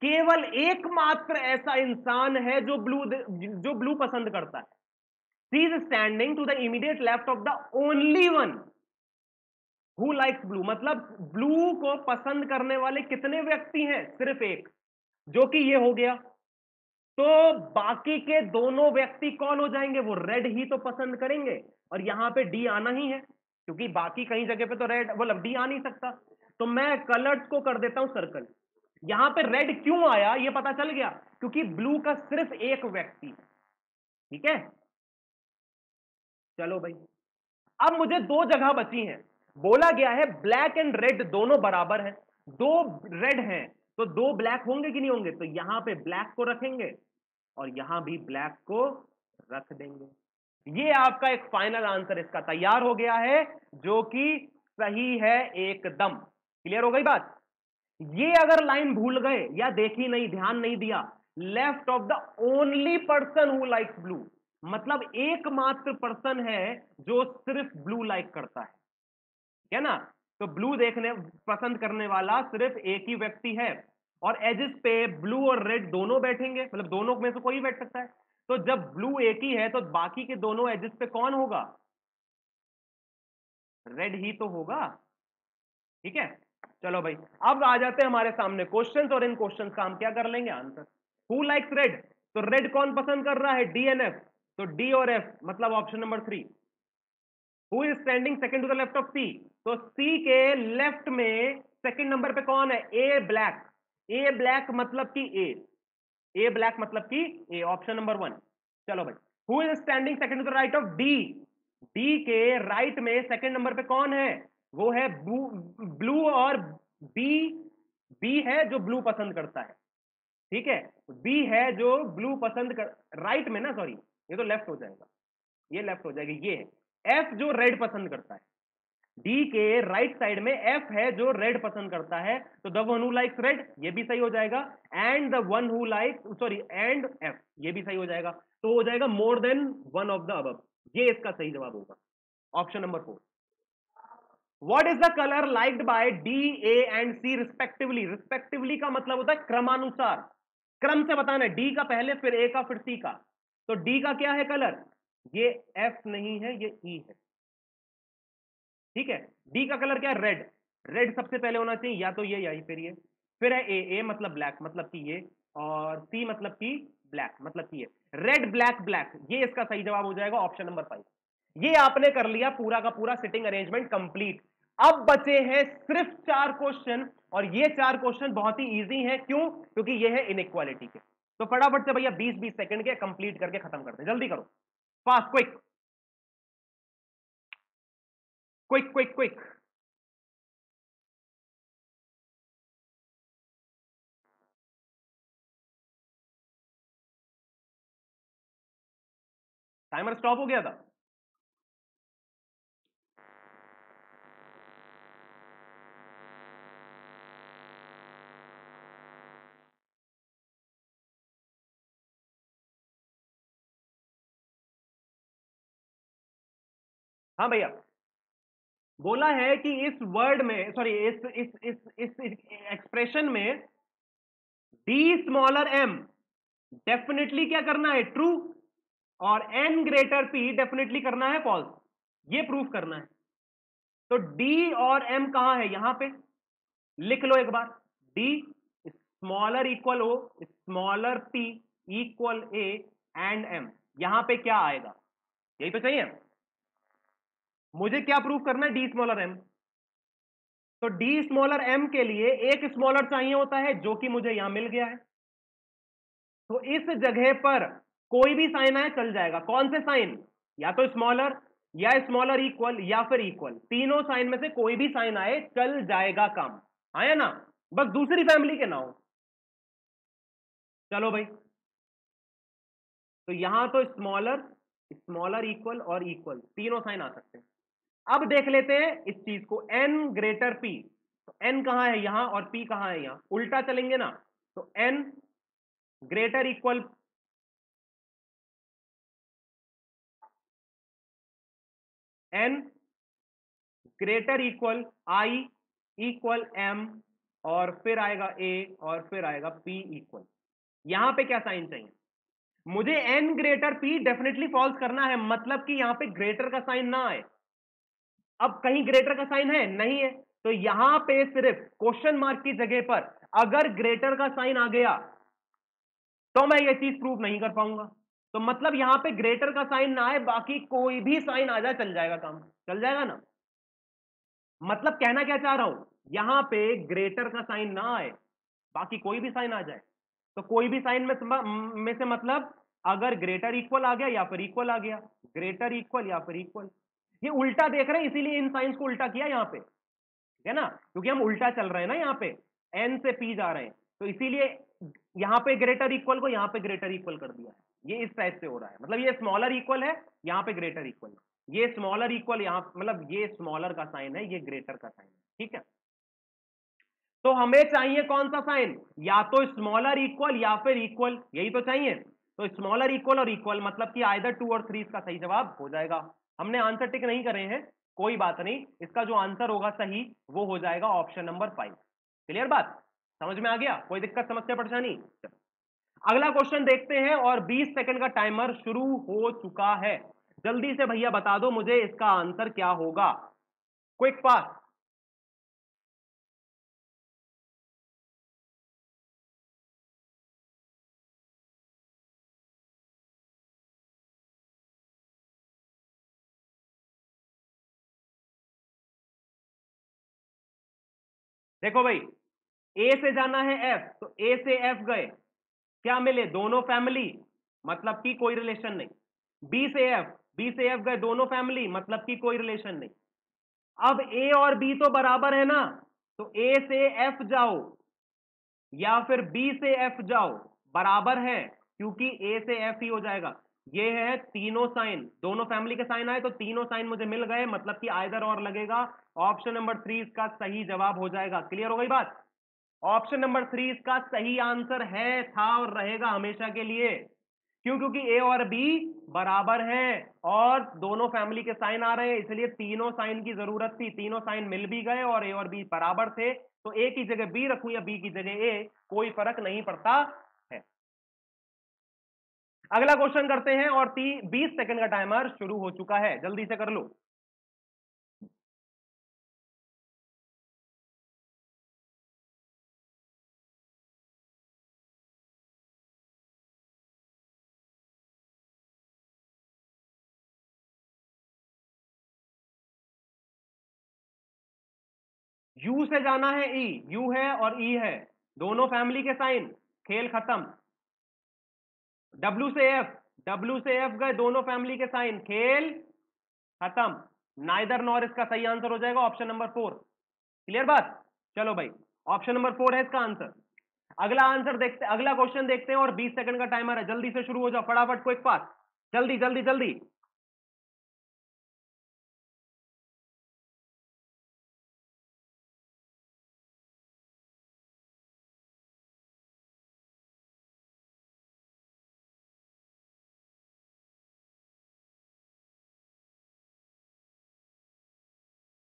S1: केवल एकमात्र ऐसा इंसान है जो ब्लू पसंद करता है। C is standing to the immediate left of the only one who likes blue, मतलब ब्लू को पसंद करने वाले कितने व्यक्ति हैं, सिर्फ एक, जो कि ये हो गया। तो बाकी के दोनों व्यक्ति कौन हो जाएंगे, वो रेड ही तो पसंद करेंगे, और यहां पे डी आना ही है, क्योंकि बाकी कहीं जगह पे तो रेड मतलब डी आ नहीं सकता। तो मैं कलर्स को कर देता हूं सर्कल। यहां पे रेड क्यों आया ये पता चल गया, क्योंकि ब्लू का सिर्फ एक व्यक्ति, ठीक है। चलो भाई, अब मुझे 2 जगह बची हैं, बोला गया है ब्लैक एंड रेड दोनों बराबर है, 2 रेड हैं तो 2 ब्लैक होंगे कि नहीं होंगे, तो यहां पे ब्लैक को रखेंगे और यहां भी ब्लैक को रख देंगे। ये आपका एक फाइनल आंसर इसका तैयार हो गया है, जो कि सही है एकदम। क्लियर हो गई बात। ये अगर लाइन भूल गए या देखी नहीं, ध्यान नहीं दिया, left of the only person who likes blue, मतलब एकमात्र पर्सन है जो सिर्फ ब्लू लाइक करता है, ठीक है ना। तो ब्लू देखने पसंद करने वाला सिर्फ एक ही व्यक्ति है, और एजेस पे ब्लू और रेड दोनों बैठेंगे, मतलब दोनों में से कोई बैठ सकता है। तो जब ब्लू एक ही है तो बाकी के दोनों एजेस पे कौन होगा, रेड ही तो होगा, ठीक है। चलो भाई, अब आ जाते हैं हमारे सामने क्वेश्चंस, और इन क्वेश्चंस का हम क्या कर लेंगे, आंसर। हु लाइक्स रेड, तो रेड कौन पसंद कर रहा है, डीएनएफ,
S2: तो डी और एफ, मतलब option number 3। Who is standing second to the left of C? तो सी के लेफ्ट में सेकंड नंबर पे कौन है? ए ब्लैक। ए ब्लैक मतलब कि ए ब्लैक मतलब कि ए, ऑप्शन नंबर 1। चलो भाई, who is standing second to the right of D? D के राइट में सेकंड नंबर पे कौन है? वो है ब्लू, और बी, बी है जो ब्लू पसंद करता है, ठीक है, बी है जो ब्लू पसंद कर, राइट में ना, सॉरी, ये तो लेफ्ट हो जाएगा, ये लेफ्ट हो जाएगा, ये है एफ जो रेड पसंद करता है। डी के राइट साइड में एफ है जो रेड पसंद करता है, तो the one who likes red, ये भी सही हो जाएगा, and the one who likes, sorry, and F, ये भी सही हो जाएगा, तो हो जाएगा more than one of the above, ये इसका सही जवाब होगा, option number 4। What is the color liked by D, A and C respectively? Respectively का मतलब होता है क्रमानुसार, क्रम से बताना है, D का पहले, फिर A का, फिर C का। तो D का क्या है कलर? ये F नहीं है, ये E है, ठीक है। D का कलर क्या है? रेड। रेड सबसे पहले होना चाहिए, या तो ये या फिर ये। फिर है A, A मतलब ब्लैक, मतलब कि ये, और C मतलब कि ब्लैक, मतलब कि ये। रेड ब्लैक ब्लैक, ये इसका सही जवाब हो जाएगा, ऑप्शन नंबर 5। ये आपने कर लिया पूरा का पूरा सिटिंग अरेंजमेंट कंप्लीट। अब बचे हैं सिर्फ 4 क्वेश्चन, और ये 4 क्वेश्चन बहुत ही इजी हैं, क्यों? क्योंकि ये है इनइक्वालिटी के। तो फटाफट से भैया 20-20 सेकंड के कंप्लीट करके खत्म करते हैं, जल्दी करो, fast, quick quick quick quick. Timer stop हो गया था। हाँ भैया, बोला है कि इस वर्ड में, सॉरी, इस एक्सप्रेशन में डी स्मॉलर एम डेफिनेटली क्या करना है? ट्रू, और एन ग्रेटर पी डेफिनेटली करना है फॉल्स, ये प्रूफ करना है। तो डी और एम कहां है? यहां पे लिख लो एक बार, D smaller equal O smaller P equal A and M, यहां पे क्या आएगा? यही तो चाहिए मुझे, क्या प्रूफ करना है? D smaller M. तो डी स्मॉलर एम के लिए एक स्मॉलर चाहिए होता है, जो कि मुझे यहां मिल गया है। तो इस जगह पर कोई भी साइन आए चल जाएगा। कौन से साइन? या तो स्मॉलर, या स्मॉलर इक्वल, या फिर इक्वल, तीनों साइन में से कोई भी साइन आए चल जाएगा काम, आया ना, बस दूसरी फैमिली के ना हो। चलो भाई, तो यहां तो स्मॉलर, स्मॉलर इक्वल और इक्वल तीनों साइन आ सकते हैं। अब देख लेते हैं इस चीज को, n ग्रेटर p, तो n कहां है? यहां, और p कहां है? यहां, उल्टा चलेंगे ना, तो n greater equal, n greater equal i equal m, और फिर आएगा a, और फिर आएगा p इक्वल। यहां पे क्या साइन चाहिए मुझे? n greater p definitely false करना है, मतलब कि यहां पे ग्रेटर का साइन ना आए। अब कहीं ग्रेटर का साइन है? नहीं है, तो यहां पे सिर्फ क्वेश्चन मार्क की जगह पर अगर ग्रेटर का साइन आ गया तो मैं ये चीज प्रूव नहीं कर पाऊंगा। तो मतलब यहां पे ग्रेटर का साइन ना आए, बाकी कोई भी साइन आ जाए चल जाएगा काम, चल जाएगा ना। मतलब कहना क्या चाह रहा हूं, यहां पे ग्रेटर का साइन ना आए, बाकी कोई भी साइन आ जाए, तो कोई भी साइन में से मतलब अगर ग्रेटर इक्वल आ गया या फिर इक्वल आ गया, ग्रेटर इक्वल या फिर इक्वल। ये उल्टा देख रहे हैं, इसीलिए इन साइंस को उल्टा किया यहां पे, ठीक है ना, क्योंकि हम उल्टा चल रहे हैं ना, यहां पे एन से पी जा रहे हैं, तो इसीलिए यहां पे ग्रेटर इक्वल को यहां पे ग्रेटर इक्वल कर दिया है। ये इस टाइप से हो रहा है, मतलब ये स्मॉलर इक्वल है, यहां पे ग्रेटर इक्वल है, ये स्मॉलर इक्वल यहां, मतलब ये स्मॉलर का साइन है, ये ग्रेटर का साइन है, ठीक है। तो हमें चाहिए कौन सा साइन? या तो स्मॉलर इक्वल या फिर इक्वल, यही तो चाहिए। तो स्मॉलर इक्वल और इक्वल, मतलब कि आइदर 2 और 3 इसका सही जवाब हो जाएगा। हमने आंसर टिक नहीं करे हैं, कोई बात नहीं, इसका जो आंसर होगा सही वो हो जाएगा ऑप्शन नंबर 5। क्लियर बात? समझ में आ गया? कोई दिक्कत, समस्या, परेशानी? अगला क्वेश्चन देखते हैं, और 20 सेकंड का टाइमर शुरू हो चुका है। जल्दी से भैया बता दो मुझे इसका आंसर क्या होगा, क्विक फास्ट। देखो भाई, ए से जाना है एफ, तो ए से एफ गए, क्या मिले? दोनों फैमिली, मतलब कि कोई रिलेशन नहीं। बी से एफ गए, दोनों फैमिली, मतलब कि कोई रिलेशन नहीं। अब ए और बी तो बराबर है ना, तो ए से एफ जाओ या फिर बी से एफ जाओ, बराबर है, क्योंकि ए से एफ ही हो जाएगा। ये है तीनों साइन, दोनों फैमिली के साइन आए तो तीनों साइन मुझे मिल गए, मतलब कि आइदर और लगेगा। ऑप्शन नंबर 3 इसका सही जवाब हो जाएगा। क्लियर हो गई बात? ऑप्शन नंबर 3 इसका सही आंसर है, था और रहेगा हमेशा के लिए। क्यों? क्योंकि ए और बी बराबर हैं और दोनों फैमिली के साइन आ रहे हैं, इसलिए तीनों साइन की जरूरत थी। तीनों साइन मिल भी गए और ए और बी बराबर थे, तो ए की जगह बी रखूं या बी की जगह ए, कोई फर्क नहीं पड़ता है। अगला क्वेश्चन करते हैं और 20 सेकंड का टाइमर शुरू हो चुका है, जल्दी से कर लो। यू से जाना है ई, यू है और ई है, दोनों फैमिली के साइन, खेल खत्म। डब्ल्यू से एफ गए, दोनों फैमिली के साइन, खेल खत्म। नाइदर नॉर इसका सही आंसर हो जाएगा, ऑप्शन नंबर 4। क्लियर बात? चलो भाई, ऑप्शन नंबर 4 है इसका आंसर। अगला आंसर देखते, अगला क्वेश्चन देखते हैं और 20 सेकंड का टाइमर है, जल्दी से शुरू हो जाओ, फटाफट क्विक फास्ट, जल्दी जल्दी जल्दी।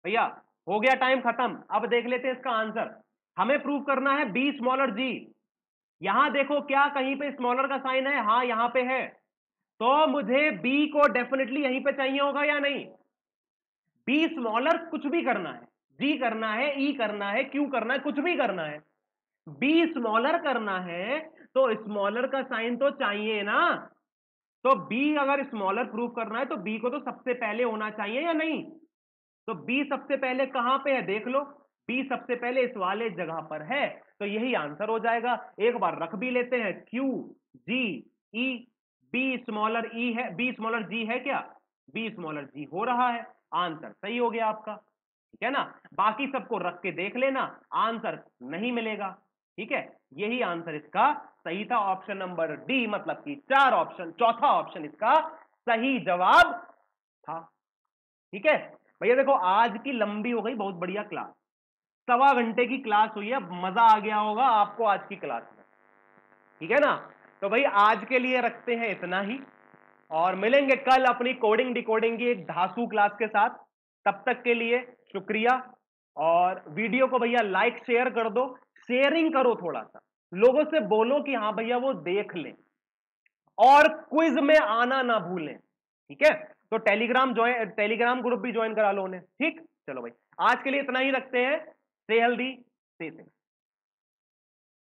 S2: भैया हो गया टाइम खत्म, अब देख लेते हैं इसका आंसर। हमें प्रूव करना है बी स्मॉलर जी। यहां देखो क्या कहीं पे स्मॉलर का साइन है? हाँ यहां पे है, तो मुझे बी को डेफिनेटली यहीं पे चाहिए होगा या नहीं? बी स्मॉलर कुछ भी करना है, जी करना है, ई करना है, क्यू करना है, कुछ भी करना है, बी स्मॉलर करना है तो स्मॉलर का साइन तो चाहिए ना। तो बी अगर स्मॉलर प्रूव करना है तो बी को तो सबसे पहले होना चाहिए या नहीं? तो बी सबसे पहले कहां पे है देख लो, बी सबसे पहले इस वाले जगह पर है, तो यही आंसर हो जाएगा। एक बार रख भी लेते हैं, Q ji E, be smaller ई है, बी स्मॉलर जी है क्या? बी स्मॉलर जी हो रहा है, आंसर सही हो गया आपका, ठीक है ना। बाकी सबको रख के देख लेना, आंसर नहीं मिलेगा, ठीक है। यही आंसर इसका सही था, ऑप्शन नंबर डी, मतलब कि चौथा ऑप्शन इसका सही जवाब था, ठीक है। भैया देखो आज की लंबी हो गई, बहुत बढ़िया क्लास, 1.25 घंटे की क्लास हुई है, मजा आ गया होगा आपको आज की क्लास में, ठीक है ना। तो भाई आज के लिए रखते हैं इतना ही, और मिलेंगे कल अपनी कोडिंग डिकोडिंग की एक धांसू क्लास के साथ। तब तक के लिए शुक्रिया, और वीडियो को भैया लाइक शेयर कर दो, शेयरिंग करो, थोड़ा सा लोगों से बोलो कि हाँ भैया वो देख लें, और क्विज में आना ना भूलें, ठीक है। तो टेलीग्राम ग्रुप भी ज्वाइन करा लो उन्हें, ठीक। चलो भाई आज के लिए इतना ही रखते हैं, स्टे हेल्दी, स्टे सेफ।